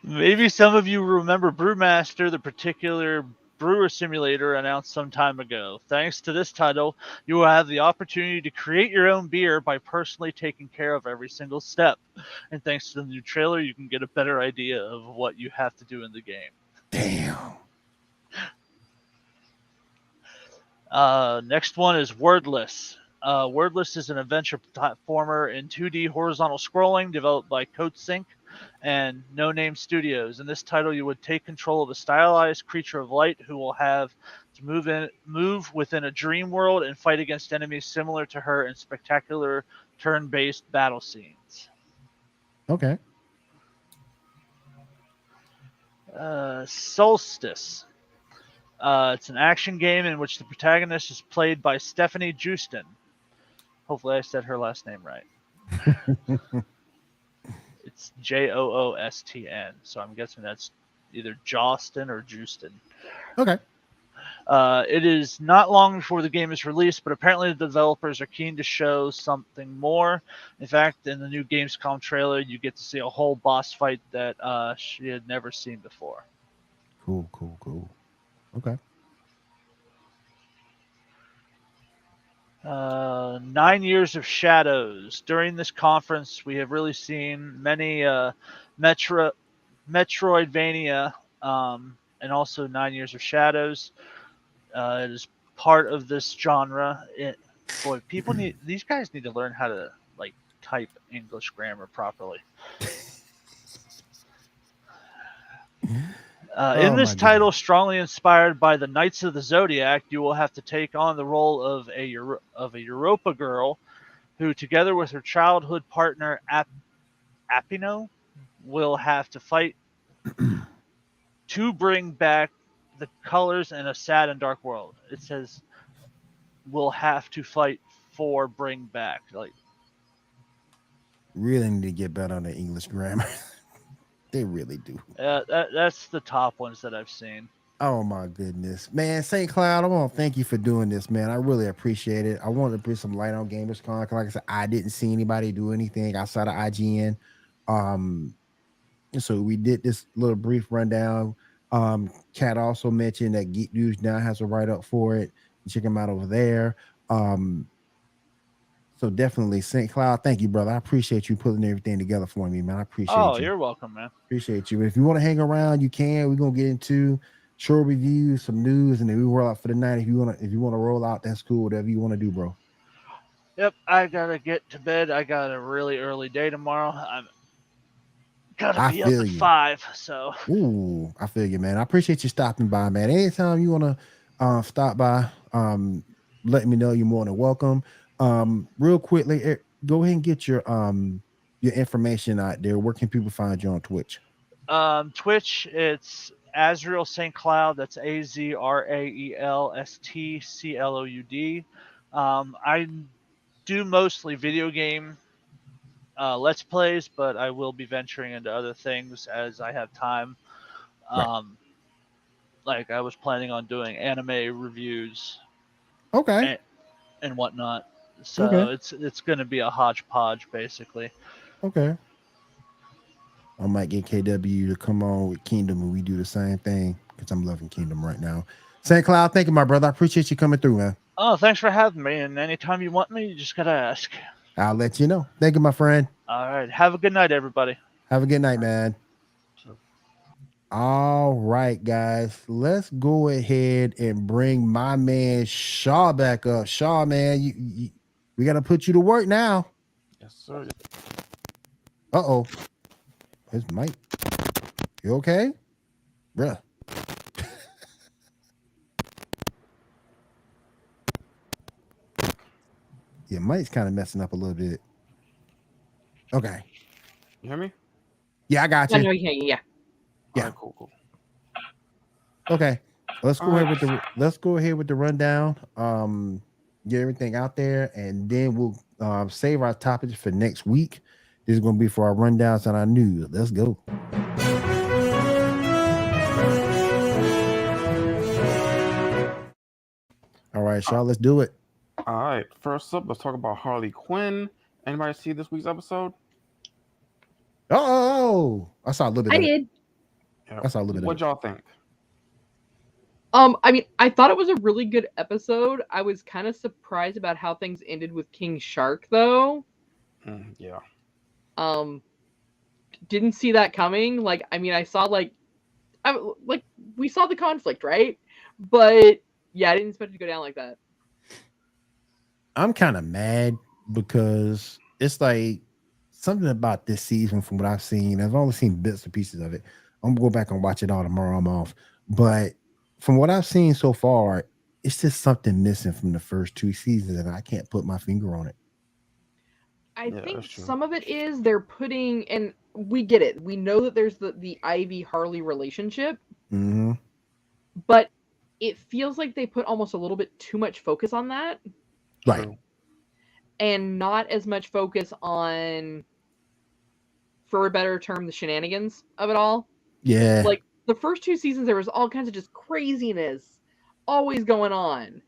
Maybe some of you remember Brewmaster, the particular brewer simulator announced some time ago. Thanks to this title, you will have the opportunity to create your own beer by personally taking care of every single step. And thanks to the new trailer, you can get a better idea of what you have to do in the game. Damn. Next one is Wordless. Wordless is an adventure platformer in 2D horizontal scrolling developed by CodeSync and No Name Studios. In this title, you would take control of a stylized creature of light who will have to move within a dream world and fight against enemies similar to her in spectacular turn-based battle scenes. Okay. Solstice. It's an action game in which the protagonist is played by Stephanie Justin. Hopefully I said her last name right. It's Joostn, so I'm guessing that's either Jostin or Justin. Okay. It is not long before the game is released, but apparently the developers are keen to show something more. In fact, in the new Gamescom trailer, you get to see a whole boss fight that she had never seen before. Cool. Okay. 9 Years of Shadows. During this conference, we have really seen many Metroidvania and also 9 Years of Shadows. It is part of this genre. These guys need to learn how to type English grammar properly. In this title, strongly inspired by the Knights of the Zodiac, you will have to take on the role of a Europa girl who, together with her childhood partner Apino, will have to fight to bring back the colors in a sad and dark world. It says we'll have to fight for bring back. Really need to get better on the English grammar. They really do. That's the top ones that I've seen. Oh my goodness, man! St. Cloud, I want to thank you for doing this, man. I really appreciate it. I wanted to put some light on GamersCon. Like I said, I didn't see anybody do anything outside of IGN. So we did this little brief rundown. Kat also mentioned that Geek News now has a write up for it. Check them out over there. So definitely, St. Cloud, thank you, brother. I appreciate you putting everything together for me, man. I appreciate you. Oh, you're welcome, man. Appreciate you. If you want to hang around, you can. We're gonna get into short reviews, some news, and then we roll out for the night. If you want to roll out, that's cool. Whatever you want to do, bro. Yep, I gotta get to bed. I got a really early day tomorrow. I'm gotta be up at 5. So. Ooh, I feel you, man. I appreciate you stopping by, man. Anytime you wanna stop by, let me know. You're more than welcome. Real quickly, go ahead and get your information out there. Where can people find you on Twitch? Twitch, it's Azrael St. Cloud. That's AZRAELSTCLOUD. I do mostly video game Let's Plays, but I will be venturing into other things as I have time. Like I was planning on doing anime reviews. Okay. And whatnot. So it's going to be a hodgepodge, basically. Okay. I might get KW to come on with Kingdom and we do the same thing because I'm loving Kingdom right now. St. Cloud, thank you, my brother. I appreciate you coming through, man. Oh, thanks for having me. And anytime you want me, you just got to ask. I'll let you know. Thank you, my friend. All right. Have a good night, everybody. Have a good night, man. All right, guys. Let's go ahead and bring my man Shaw back up. Shaw, man, we got to put you to work now. Yes, sir. Uh-oh. His mic. You okay? Bruh. Your mic's kind of messing up a little bit. Okay. You hear me? Yeah, I got you. No, yeah. Yeah. Right, cool. Okay. Let's go ahead with the rundown. Get everything out there, and then we'll save our topics for next week. This is going to be for our rundowns and our news. Let's go. All right, Shaw, let's do it. All right. First up, let's talk about Harley Quinn Anybody see this week's episode? Oh, I saw a little bit I of it. did. Yeah. I saw a little bit of What it. y'all think? I mean, I thought it was a really good episode. I was kind of surprised about how things ended with King Shark, though. Yeah. Didn't see that coming. Like, I mean, I saw like we saw the conflict, right? But yeah, I didn't expect it to go down like that. I'm kind of mad because it's like something about this season from what I've seen. I've only seen bits and pieces of it. I'm gonna go back and watch it all tomorrow. I'm off. But from what I've seen so far, it's just something missing from the first 2 seasons, and I can't put my finger on it. I Yeah, think that's true. some of it is they're putting, and we get it. We know that there's the Ivy Harley relationship, Mm-hmm. but it feels like they put almost a little bit too much focus on that, Right. True. and not as much focus on, for a better term, the shenanigans of it all. Yeah. Like the first 2 seasons, there was all kinds of just craziness always going on,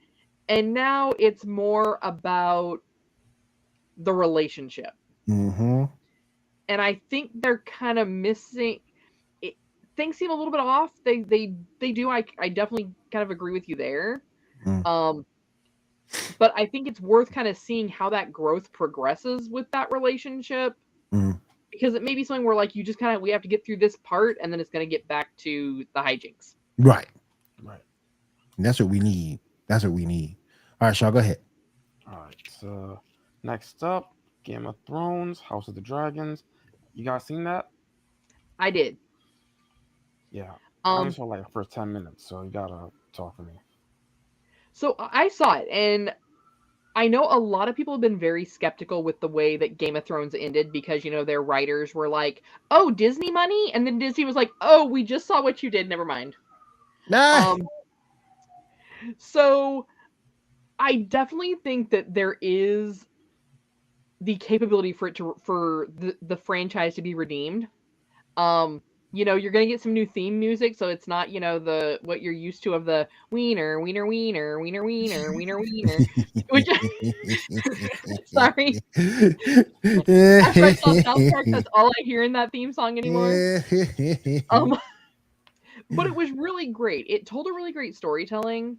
and now it's more about the relationship. Mm-hmm. And I think they're kind of missing it. Things seem a little bit off. They do. I definitely kind of agree with you there. Mm. But I think it's worth kind of seeing how that growth progresses with that relationship. Mm. Because it may be something where like you just kind of we have to get through this part and then it's going to get back to the hijinks. Right. Right. And that's what we need. That's what we need. All right, Shaw, go ahead. All right. So next up, Game of Thrones, House of the Dragons. You guys seen that? I did. Yeah. I only Um saw like the first 10 minutes, so you gotta talk to me. so I saw it, and I know a lot of people have been very skeptical with the way that Game of Thrones ended because, you know, their writers were like, oh, Disney money? And then Disney was like, oh, we just saw what you did. Never mind. Nah. So I definitely think that there is the capability for the franchise to be redeemed. You know, you're gonna get some new theme music, so it's not, you know, the what you're used to of the wiener, wiener, wiener, wiener, wiener, wiener, wiener. Which, sorry, after I saw South Park, that's all I hear in that theme song anymore. But it was really great. It told a really great storytelling.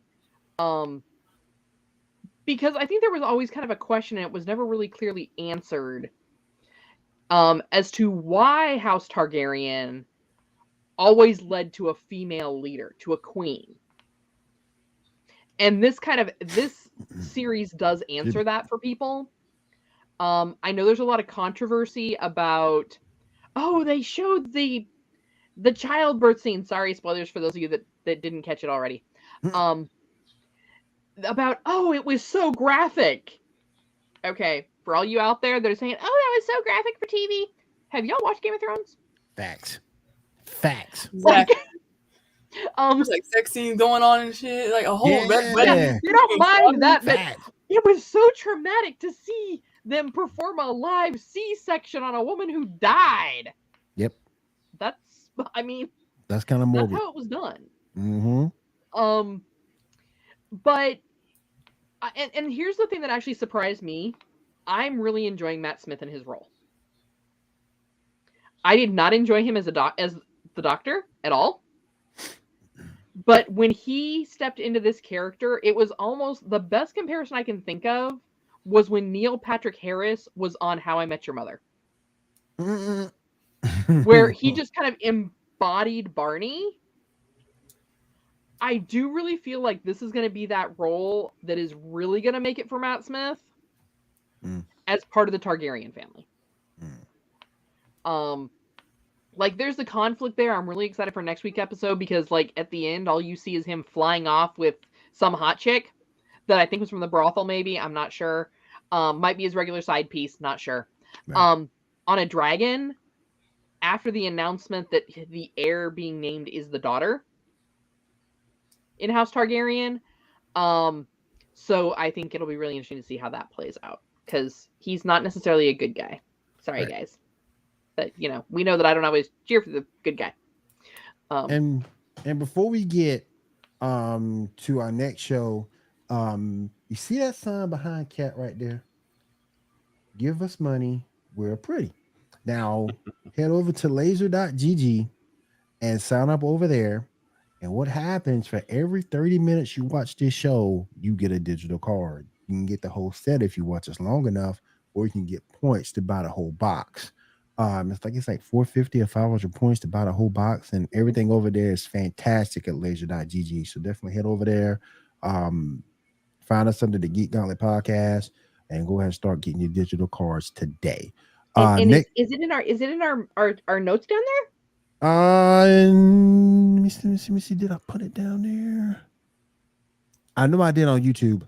Because I think there was always kind of a question, and it was never really clearly answered, as to why House Targaryen always led to a female leader, to a queen. And this series does answer that for people. I know there's a lot of controversy about, oh, they showed the childbirth scene. Sorry, spoilers for those of you that didn't catch it already. About, oh, it was so graphic. Okay, for all you out there that are saying, oh, that was so graphic for TV. Have y'all watched Game of Thrones? Facts. Exactly. There's like sex scenes going on and shit. Like a whole Yeah. you don't mind that, but Facts. it was so traumatic to see them perform a live C-section on a woman who died. Yep. That's kind of that's morbid. how it was done. Mm-hmm. But and here's the thing that actually surprised me. I'm really enjoying Matt Smith in his role. I did not enjoy him as the Doctor at all. But when he stepped into this character, it was almost the best comparison I can think of was when Neil Patrick Harris was on How I Met Your Mother. Where he just kind of embodied Barney. I do really feel like this is going to be that role that is really going to make it for Matt Smith as part of the Targaryen family. Like, there's the conflict there. I'm really excited for next week's episode because, like, at the end, all you see is him flying off with some hot chick that I think was from the brothel, maybe. I'm not sure. Might be his regular side piece. Not sure. Right. On a dragon, after the announcement that the heir being named is the daughter in House Targaryen. So I think it'll be really interesting to see how that plays out because he's not necessarily a good guy. Sorry, right. Guys. But, you know, we know that I don't always cheer for the good guy. And before we get to our next show, you see that sign behind Cat right there? give us money. We're pretty. Now, head over to laser.gg and sign up over there. And what happens for every 30 minutes you watch this show, you get a digital card. You can get the whole set if you watch us long enough, or you can get points to buy the whole box. It's like 450 or 500 points to buy the whole box, and everything over there is fantastic at laser.gg. So definitely head over there. Find us under the Geek Gauntlet podcast and go ahead and start getting your digital cards today. And Nick, is it in our notes down there? let me see. Did I put it down there? I know I did on YouTube.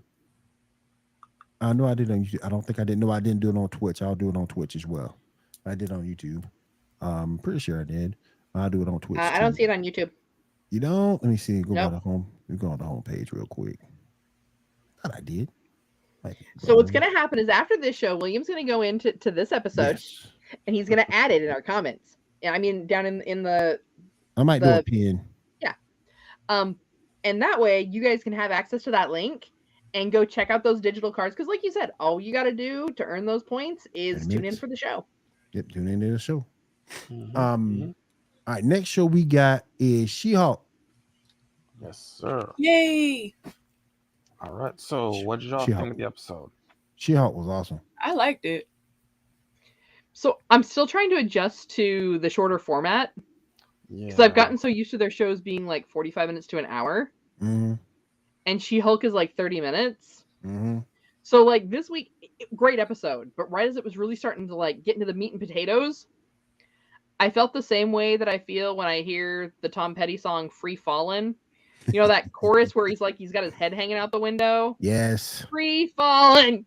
I know I did on YouTube. I don't think I did. No, I didn't do it on Twitch. I'll do it on Twitch as well. I did on YouTube. I'm pretty sure I did. I'll do it on Twitch. I don't see it on YouTube. You don't? Let me see. Go Nope. by the home. We go on the home page real quick. Thought I did. So what's going to happen is after this show, William's going to go into this episode, Yes. and he's going to add it in our comments. I mean, down in the I might do a pin. and that way you guys can have access to that link and go check out those digital cards. Because like you said, all you got to do to earn those points is tune in for the show. Yep, tune into the show. Mhm. All right, next show we got is She-Hulk. Yes, sir. Yay! All right. So, what did y'all She-Hulk. think of the episode? She-Hulk was awesome. I liked it. So I'm still trying to adjust to the shorter format Yeah. because I've gotten so used to their shows being like 45 minutes to an hour, Mm-hmm. and She-Hulk is like 30 minutes. Mm-hmm. So like this week, great episode, but right as it was really starting to like get into the meat and potatoes, I felt the same way that I feel when I hear the Tom Petty song "Free Fallin'." You know that chorus where he's got his head hanging out the window. Yes. Free falling.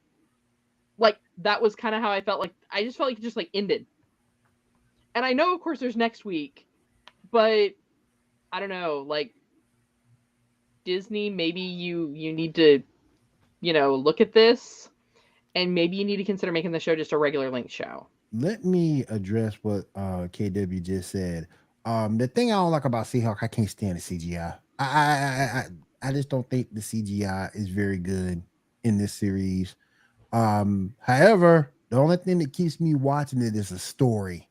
Like that was kind of how I felt. Like I just felt like it just like ended. And I know, of course, there's next week, but I don't know. Like Disney, maybe you need to, look at this, and maybe you need to consider making the show just a regular length show. Let me address what KW just said. The thing I don't like about She-Hulk, I can't stand the CGI. I just don't think the CGI is very good in this series. However, the only thing that keeps me watching it is the story.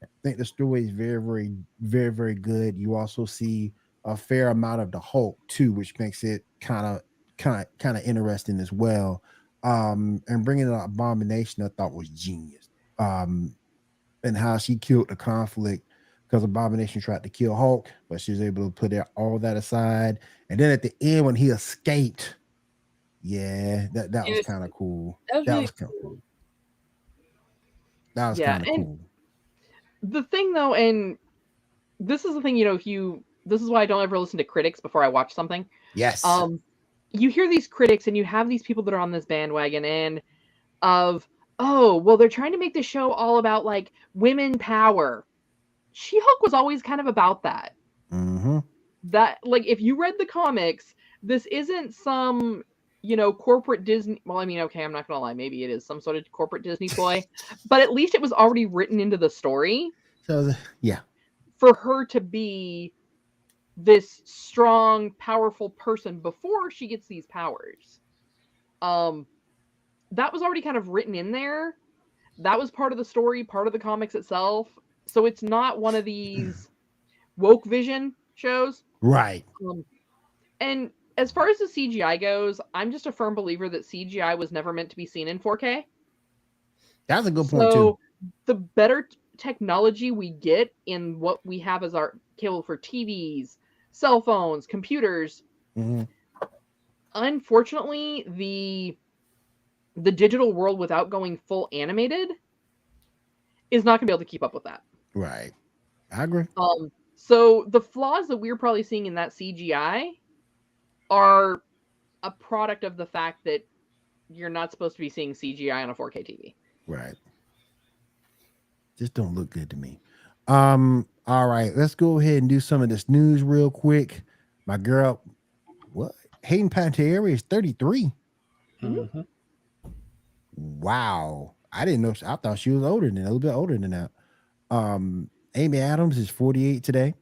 I think the story is very, very, very, very good. You also see a fair amount of the Hulk too, which makes it kind of interesting as well. And bringing in Abomination, I thought was genius. And how she killed the conflict because Abomination tried to kill Hulk, but she was able to put all that aside. And then at the end, when he escaped, yeah, that was kind of cool. That was kind of cool. That was kind of cool. The thing though, and this is the thing, this is why I don't ever listen to critics before I watch something. Yes. You hear these critics and you have these people that are on this bandwagon and they're trying to make the show all about like women power. She-Hulk was always kind of about that. Mm-hmm. That like if you read the comics, this isn't some corporate Disney. Well, I mean, okay, I'm not gonna lie, maybe it is some sort of corporate Disney ploy, but at least it was already written into the story. So yeah, for her to be this strong, powerful person before she gets these powers. That was already kind of written in there. That was part of the story, part of the comics itself. So it's not one of these woke vision shows. Right. And as far as the CGI goes, I'm just a firm believer that CGI was never meant to be seen in 4K. That's a good point too. The better technology we get in what we have as our cable for TVs, cell phones, computers, unfortunately, the digital world without going full animated is not going to be able to keep up with that. Right. I agree. So the flaws that we're probably seeing in that CGI are a product of the fact that you're not supposed to be seeing CGI on a 4K TV. Right. Just don't look good to me. All right, let's go ahead and do some of this news real quick. My girl, what? Hayden Panettiere is 33. Mm-hmm. Wow. I didn't know. I thought she was older than a little bit older than that. Amy Adams is 48 today.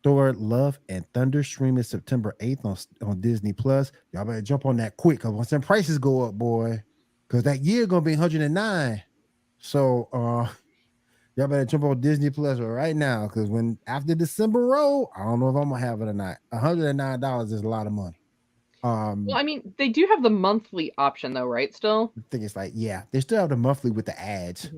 Thor: Love and Thunder streaming September 8th on Disney Plus. Y'all better jump on that quick, because once them prices go up, boy, because that year gonna be 109. So y'all better jump on Disney Plus right now, because when after December roll, I don't know if I'm gonna have it or not. $109 is a lot of money. Well, I mean, they do have the monthly option though, right? Still. I think it's like, yeah, they still have the monthly with the ads.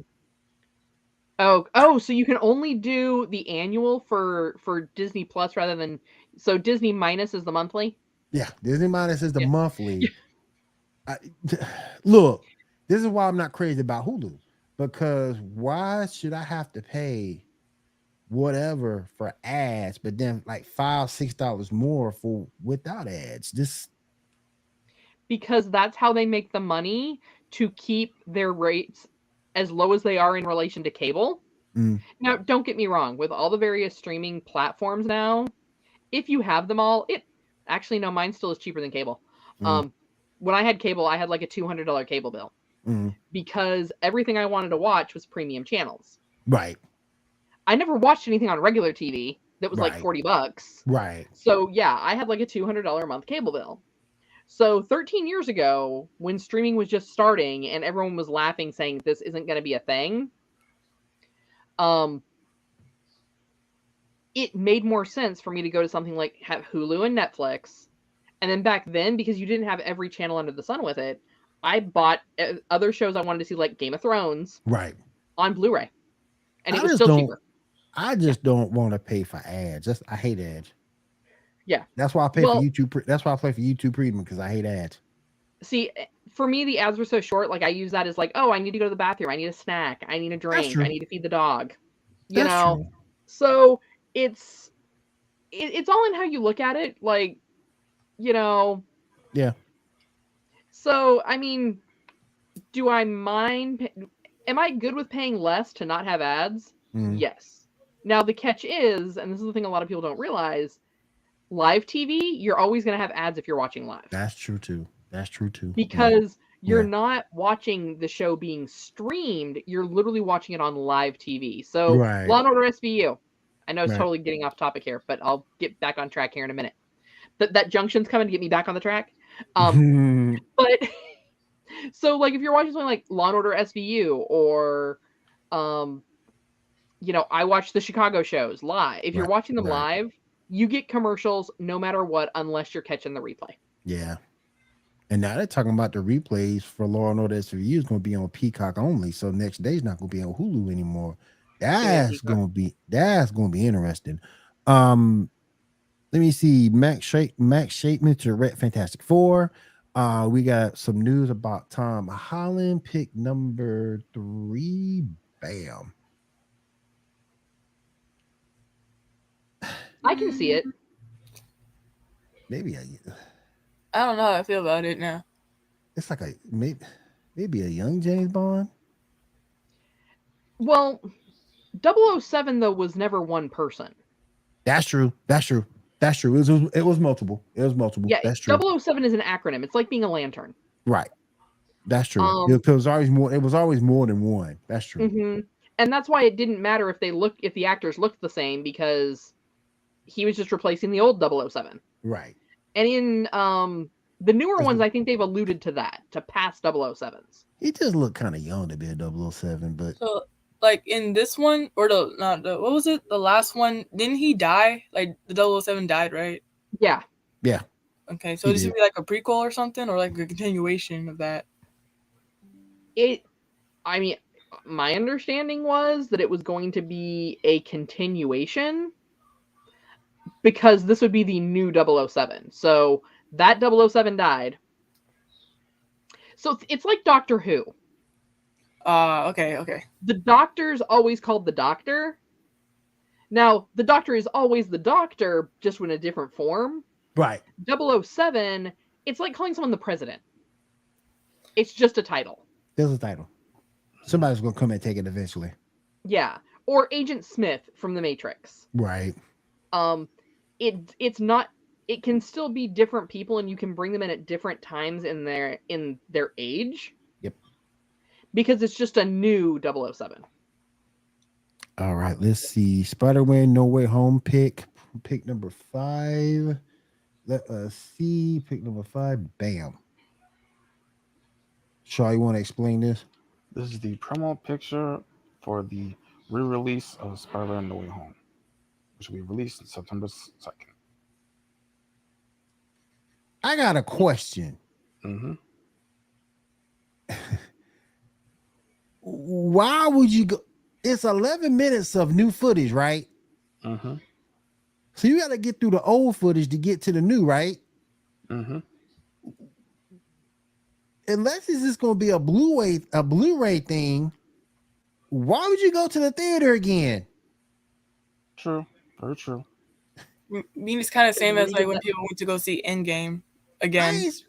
Oh, so you can only do the annual for Disney Plus rather than so Disney minus is the monthly. Yeah, Disney minus is the Yeah. monthly. I, look, this is why I'm not crazy about Hulu, because why should I have to pay whatever for ads, but then like $5-6 more for without ads? This Because that's how they make the money to keep their rates as low as they are in relation to cable. mm, Now, don't get me wrong, with all the various streaming platforms now, if you have them all, it actually no, mine still is cheaper than cable. mm, When I had cable, I had like a $200 cable bill mm, because everything I wanted to watch was premium channels. right, I never watched anything on regular TV that was like right, $40. right. So yeah, I had like a $200 a month cable bill. So 13 years ago, when streaming was just starting and everyone was laughing saying this isn't going to be a thing, it made more sense for me to go to something like have Hulu and Netflix. And then back then, because you didn't have every channel under the sun with it, I bought other shows I wanted to see, like Game of Thrones, Right. on Blu-ray, and I it was just still don't. cheaper. I just don't want to pay for ads. I hate ads. Yeah. That's why I pay Well, for YouTube. That's why I pay for YouTube Premium, because I hate ads. see, for me, the ads were so short. Like I use that as like, oh, I need to go to the bathroom. I need a snack. I need a That's drink. I true. need to feed the dog. You That's know, true. so it's all in how you look at it. Like, you know, Yeah. so I mean, do I mind? Am I good with paying less to not have ads? Mm, Yes. Now the catch is, and this is the thing a lot of people don't realize, live TV, you're always going to have ads if you're watching live. that's true too. That's true too. Because you're Yeah. not watching the show being streamed, you're literally watching it on live TV. So, Right. Law and Order SVU. I know it's Right. totally getting off topic here, but I'll get back on track here in a minute. That junction's coming to get me back on the track. But so like if you're watching something like Law and Order SVU or I watch the Chicago shows live. If you're Right, watching them right. live, you get commercials no matter what unless you're catching the replay. Yeah. And now they're talking about the replays for Law and Order SVU is going to be on Peacock only. So next day's not going to be on Hulu anymore. That's going to be interesting. Let me see. Max Shapeman to Red Fantastic Four. We got some news about Tom Holland, pick number 3. Bam. I can see it. Maybe I don't know how I feel about it now. it's like maybe a young James Bond. Well, 007 though was never one person. That's true. That's true. That's true. It was multiple. It was multiple. Yeah, That's true. 007 is an acronym. It's like being a lantern. Right. That's true. It was always more. It was always more than one. That's true. Mm-hmm. And that's why it didn't matter if the actors looked the same, because he was just replacing the old 007. Right. And in the newer ones, I think they've alluded to that, to past 007s. He just looked kind of young to be a 007, but So, like in this one, or what was it? The last one, didn't he die? Like the 007 died, right? Yeah. Yeah. Okay, so He this did. would be like a prequel or something, or like a continuation of that. I mean, my understanding was that it was going to be a continuation, because this would be the new 007. So that 007 died. So it's like Doctor Who. Okay. The Doctor's always called the Doctor. Now, the Doctor is always the Doctor, just in a different form. right. 007, it's like calling someone the President. It's just a title. There's a title. Somebody's gonna come and take it eventually. Yeah. Or Agent Smith from The Matrix. Right. It's not. It can still be different people, and you can bring them in at different times in their age. Yep. Because it's just a new 007. All right. Let's see. Spider-Man No Way Home pick number 5. Let us see. Pick number 5. Bam. Shaw, you want to explain this? This is the promo picture for the re-release of Spider-Man: No Way Home, which will be released on September 2nd. I got a question. Mm-hmm. Why would you go? It's 11 minutes of new footage, right? Mm-hmm. So you got to get through the old footage to get to the new, right? Mm-hmm. Unless it's just going to be a Blu-ray thing, why would you go to the theater again? True. Very true. I mean, it's kind of same as Really like did when that- people went to go see Endgame I again. ain't,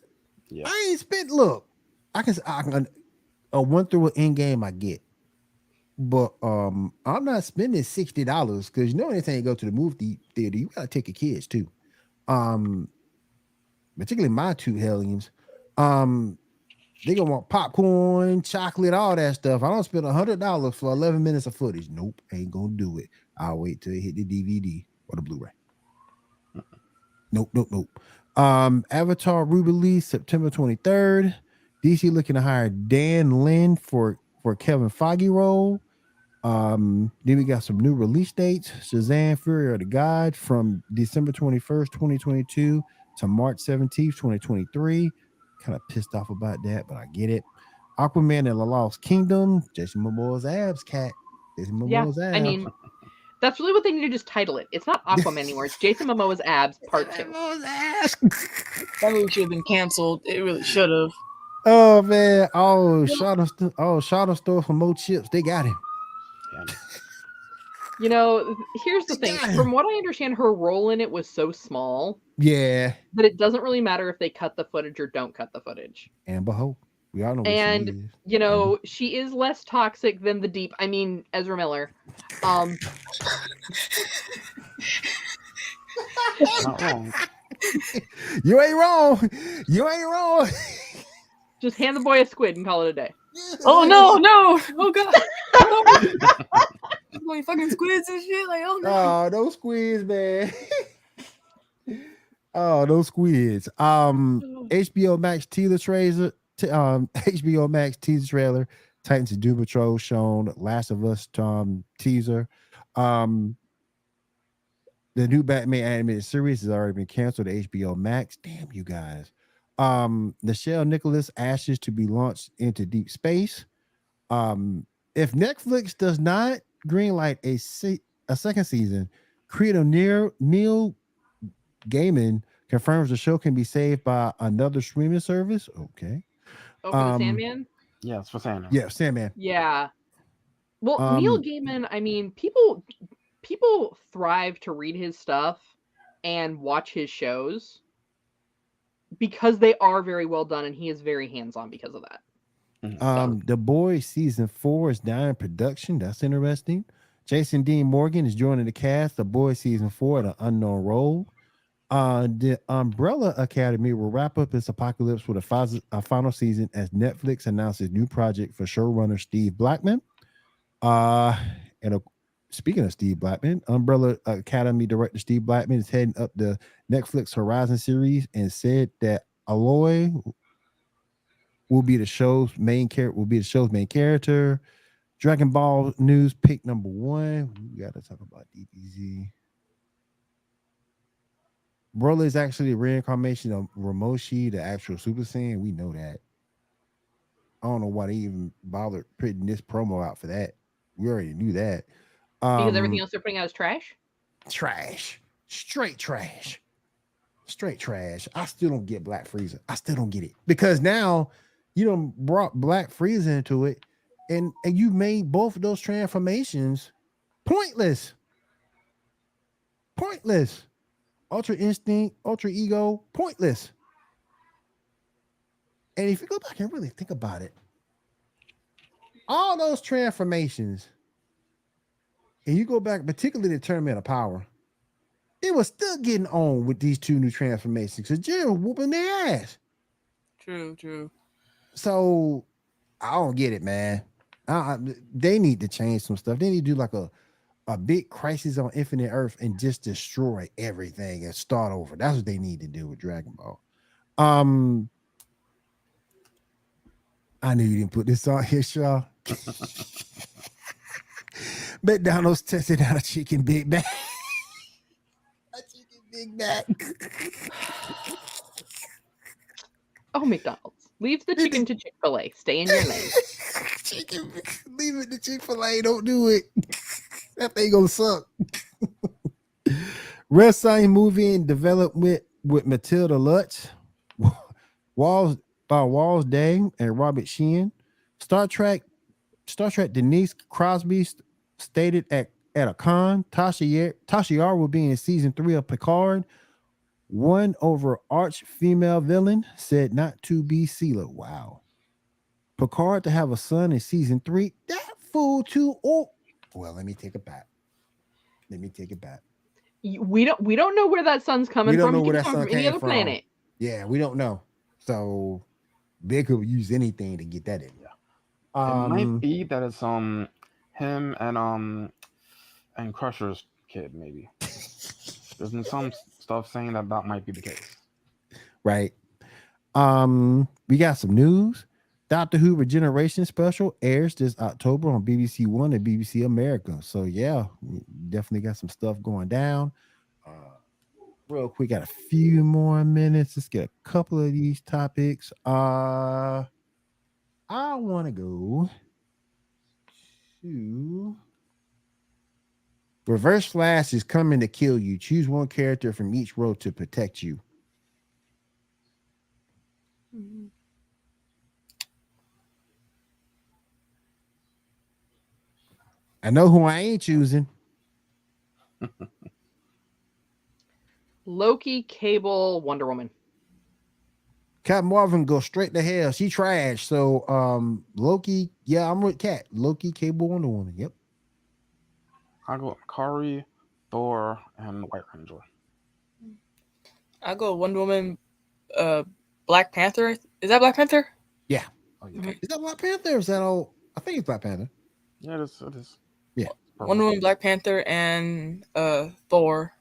Yeah. I ain't spent. Look, I can a one through an in game I get, but I'm not spending $60 because you know anything you go to the movie theater, you gotta take your kids too. Particularly my two hellions. They gonna want popcorn, chocolate, all that stuff. I don't spend $100 for 11 minutes of footage. Nope, ain't gonna do it. I'll wait till it hit the DVD or the Blu-ray. Nope. Avatar re-release September 23rd. DC looking to hire Dan Lin for Kevin Feige role. Then we got some new release dates. Shazam! Fury of the God from December 21st, 2022 to March 17th, 2023. Kind of pissed off about that, but I get it. Aquaman and the Lost Kingdom. Jason Momoa's abs, cat. Jason Yeah, Momoa's abs. I mean, that's really what they need to just title it. It's not Aquaman anymore. It's Jason Momoa's abs part 2. Momoa's abs. That movie should have been canceled. It really should have. Oh man! Shot stole some more chips. They got him. Yeah. You know, here's the thing. Got him. From what I understand, her role in it was so small Yeah, that it doesn't really matter if they cut the footage or don't cut the footage. Amber Hope. We all know what she And is. you know, she is less toxic than the Deep. I mean, Ezra Miller. Not wrong. You ain't wrong. You ain't wrong. Just hand the boy a squid and call it a day. Oh no! Oh god! Oh, like fucking squids and shit. Like oh no! Oh, those squids, man. Oh, those squids. HBO Max teaser trailer. HBO Max teaser trailer. Titans of Doom Patrol shown. Last of Us teaser. The new Batman animated series has already been canceled to HBO Max. Damn you guys. Nichelle Nicholas ashes to be launched into deep space. If Netflix does not greenlight a second season, creator Neil Gaiman confirms the show can be saved by another streaming service. Okay. Oh, for the Sandman? Yeah, it's for Sandman. Yeah, Sandman. Yeah. Well, Neil Gaiman, I mean, people thrive to read his stuff and watch his shows because they are very well done and he is very hands-on because of that. The Boys season 4 is now in production. That's interesting. Jason Dean Morgan is joining the cast. The Boys season 4 at an unknown role. The Umbrella Academy will wrap up its apocalypse with a final season as Netflix announces new project for showrunner Steve Blackman. Speaking of Steve Blackman, Umbrella Academy director Steve Blackman is heading up the Netflix Horizon series and said that Aloy will be the show's main character. Dragon Ball news pick number 1. We got to talk about DBZ. Broly is actually a reincarnation of Ramoshi, the actual Super Saiyan. We know that. I don't know why they even bothered putting this promo out for that. We already knew that. Because everything else they're putting out is trash? Trash. Straight trash. Straight trash. I still don't get Black Frieza. I still don't get it. Because now you done brought Black Frieza into it and you made both of those transformations pointless. Pointless. Ultra Instinct, Ultra Ego, pointless. And if you go back and really think about it, all those transformations, and you go back particularly to Tournament of Power, it was still getting on with these two new transformations because Jill whooping their ass. True. So I don't get it, man. They need to change some stuff. They need to do like a big Crisis on Infinite Earth and just destroy everything and start over. That's what they need to do with Dragon Ball. I knew you didn't put this on here, Shaw. McDonald's tested out a chicken Big Mac. A chicken Big Mac. Oh, McDonald's. Leave the chicken to Chick-fil-A. Stay in your lane. Chicken, leave it to Chick-fil-A. Don't do it. That thing gonna suck. Red Sign movie in development with Matilda Lutz, Walls Day and Robert Sheehan. Star Trek Denise Crosby stated at a con. Tasha Yar will be in season 3 of Picard. One over arch female villain said not to be Sela. Wow. Picard to have a son in season 3. That fool too. Oh, well, let me take it back. We don't know where that sun's coming We don't from. know It where could that come sun from any came other from. planet. Yeah, we don't know. So they could use anything to get that in there. It might be that it's him and Crusher's kid, maybe. There's been some stuff saying that might be the case. Right. We got some news. Doctor Who Regeneration special airs this October on BBC One and BBC America. So yeah, we definitely got some stuff going down. Real quick, got a few more minutes. Let's get a couple of these topics. I want to go to Reverse Flash is coming to kill you. Choose one character from each row to protect you. I know who I ain't choosing. Loki, Cable, Wonder Woman. Captain Marvel go straight to hell. She trash. So Loki, yeah, I'm with Cat. Loki, Cable, Wonder Woman. Yep. I go Kari, Thor, and White Ranger. I go Wonder Woman, Black Panther. Is that Black Panther? Yeah. Oh yeah. Okay. Is that Black Panther or is that all? I think it's Black Panther. Yeah, it is. Yeah. Perfect. Wonder Woman, Black Panther, and Thor.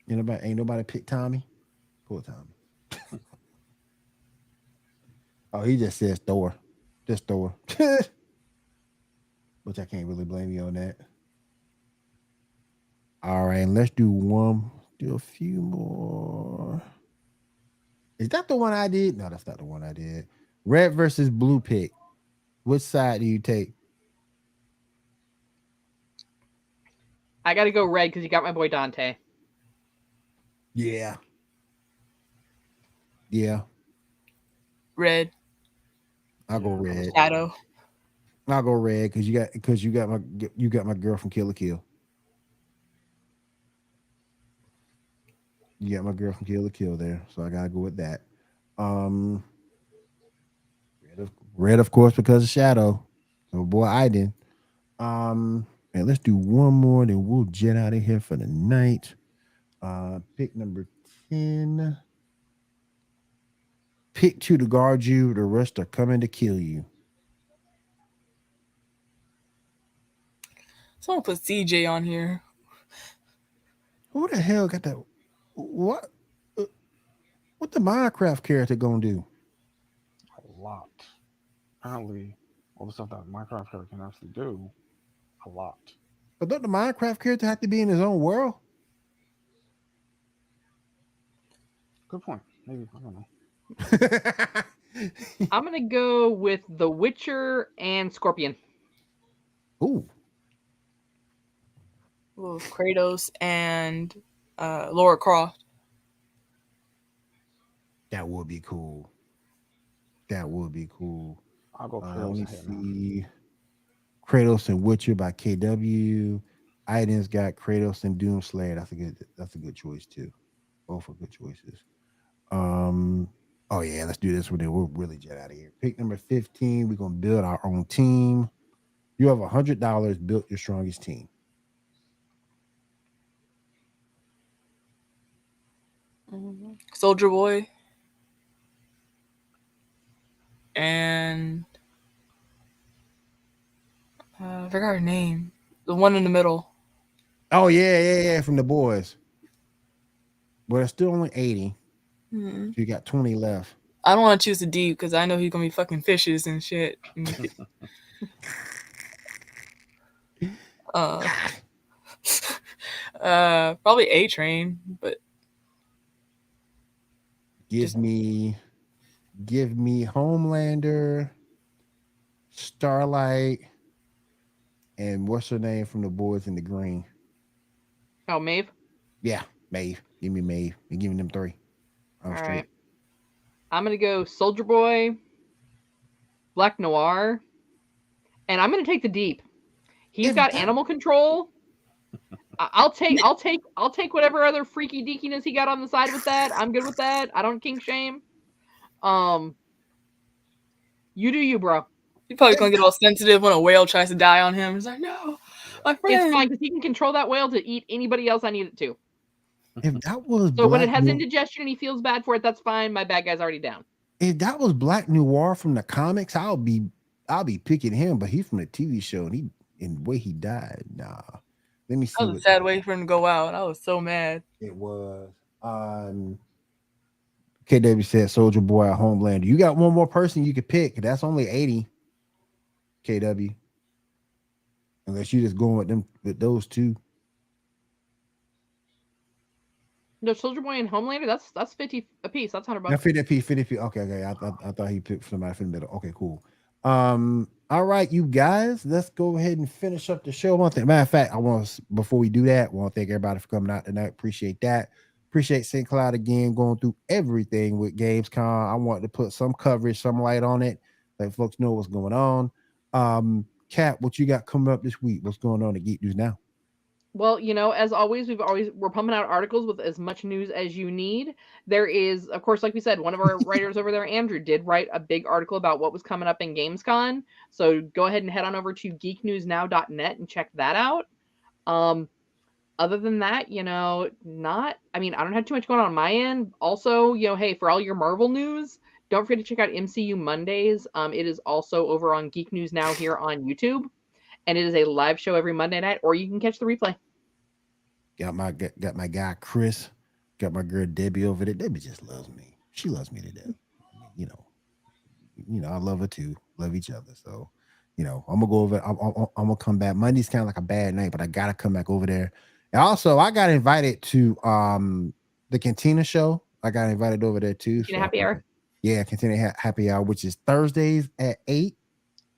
Ain't nobody pick Tommy? Poor Tommy. Oh, he just says Thor. Just Thor. Which I can't really blame you on that. All right, let's do a few more. Is that the one I did? No, that's not the one I did. Red versus blue pick. Which side do you take? I got to go red because you got my boy Dante. Yeah. Yeah. Red. I'll go red. Shadow. I'll go red because you got my girl from Kill la Kill. You got my girl from Kill la Kill there, so I gotta go with that. Red of course because of Shadow. So boy, I did. And let's do one more, then we'll jet out of here for the night. Pick number 10. Pick 2 to guard you. The rest are coming to kill you. Someone put CJ on here. Who the hell got that? What the Minecraft character gonna do? A lot. Apparently, all the stuff that Minecraft character can actually do, a lot. But don't the Minecraft character have to be in his own world? Good point. Maybe, I don't know. I'm going to go with The Witcher and Scorpion. Ooh. Ooh, Kratos and Laura Croft. That would be cool. That would be cool. I'll go Let Kratos me ahead now. see. Kratos and Witcher by KW. Iden's got Kratos and Doomslayer. That's a good choice too. Both are good choices. Oh yeah, let's do this one. Then we'll really jet out of here. Pick number 15. We're gonna build our own team. You have $100. Built your strongest team. Soldier Boy. And I forgot her name. The one in the middle. Oh yeah, from the boys. But it's still only 80. Hmm. So you got 20 left. I don't want to choose the D because I know he's gonna be fucking fishes and shit. uh, probably A Train, but Give me Homelander, Starlight, and what's her name from the Boys in the Green? Oh, Maeve. Yeah, Maeve. Give me Maeve. You give me them three. I'm All straight. right. I'm gonna go Soldier Boy, Black Noir, and I'm gonna take the Deep. He's If got that- animal control. I'll take whatever other freaky deakiness he got on the side with that. I'm good with that. I don't kink shame. You do you, bro. he's probably gonna get all sensitive when a whale tries to die on him. He's like, no, my friend. It's fine because he can control that whale to eat anybody else I need it to. If that was So when Black it has Noir, indigestion and he feels bad for it, that's fine. My bad guy's already down. if that was Black Noir from the comics, I'll be picking him. But he's from the TV show, and the way he died. Nah. Let me see. That was a sad way for him to go out. I was so mad. It was. KW said Soldier Boy at Homelander. You got one more person you could pick. That's only 80. KW. Unless you just going with those two. No, Soldier Boy and Homelander, that's 50 a piece. That's $100. Now 50p. Okay. I thought he picked somebody from the middle. Okay, cool. All right, you guys, let's go ahead and finish up the show. One thing, matter of fact, before we do that, I want to thank everybody for coming out tonight. Appreciate that. Appreciate St. Cloud again going through everything with GamesCon. I want to put some coverage, some light on it, let folks know what's going on. Kat, what you got coming up this week? What's going on at Geek News Now? Well, as always, we're pumping out articles with as much news as you need. There is, of course, like we said, one of our writers over there, Andrew, did write a big article about what was coming up in GamesCon. So go ahead and head on over to geeknewsnow.net and check that out. Other than that, I don't have too much going on my end. Also, hey, for all your Marvel news, don't forget to check out MCU Mondays. It is also over on Geek News Now here on YouTube. And it is a live show every Monday night, or you can catch the replay. Got my guy Chris, got my girl Debbie over there. Debbie just loves me. She loves me to death. I love her too. Love each other. So, I'm gonna go over. I'm gonna come back. Monday's kind of like a bad night, but I gotta come back over there. And also, I got invited to the Cantina show. I got invited over there too. Cantina Happy Hour. Yeah, Cantina Happy Hour, which is Thursdays at 8.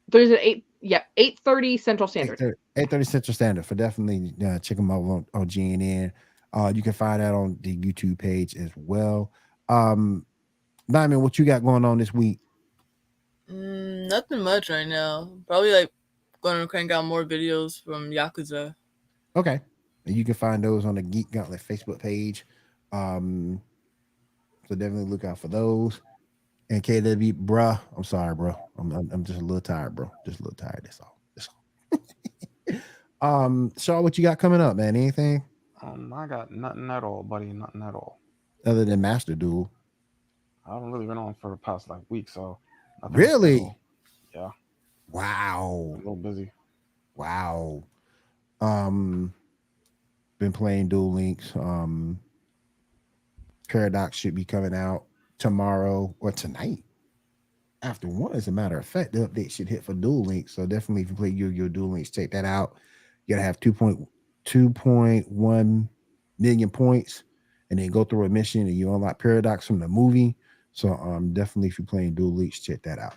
Thursdays at 8. Yeah, 8:30 Central Standard. 8:30 Central Standard. For definitely check them out on GNN. You can find that on the YouTube page as well. Diamond, what you got going on this week? Nothing much right now. Probably going to crank out more videos from Yakuza. Okay, and you can find those on the Geek Gauntlet Facebook page. So definitely look out for those. And KW, bruh, I'm sorry, bro. I'm just a little tired, bro. Just a little tired. That's all. Shaw, what you got coming up, man? Anything? I got nothing at all, buddy. Nothing at all. Other than Master Duel. I haven't really been on for the past week, so. Really? Yeah. Wow. A little busy. Wow. Been playing Duel Links. Paradox should be coming out tomorrow or tonight. After one, as a matter of fact, the update should hit for Duel Links. So definitely, if you play your Duel Links, check that out. You gotta have 2.1 million points, and then go through a mission, and you unlock Paradox from the movie. So definitely, if you're playing Duel Links, check that out.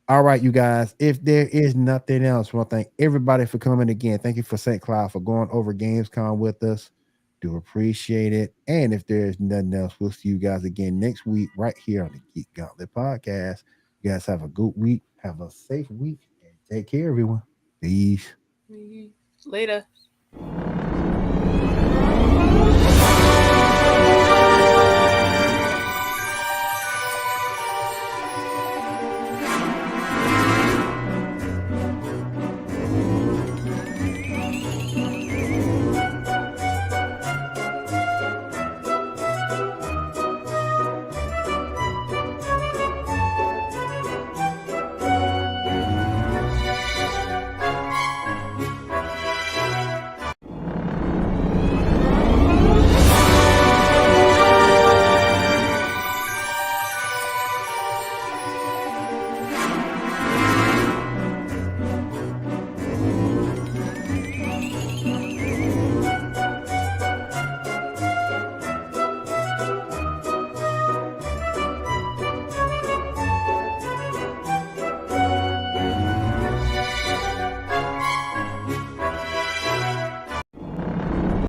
All right, you guys. If there is nothing else, I want to thank everybody for coming again. Thank you for St. Cloud for going over GamesCon with us. Do appreciate it. And if there's nothing else, we'll see you guys again next week right here on the Geek Gauntlet podcast. You guys have a good week. Have a safe week. And take care, everyone. Peace. Later.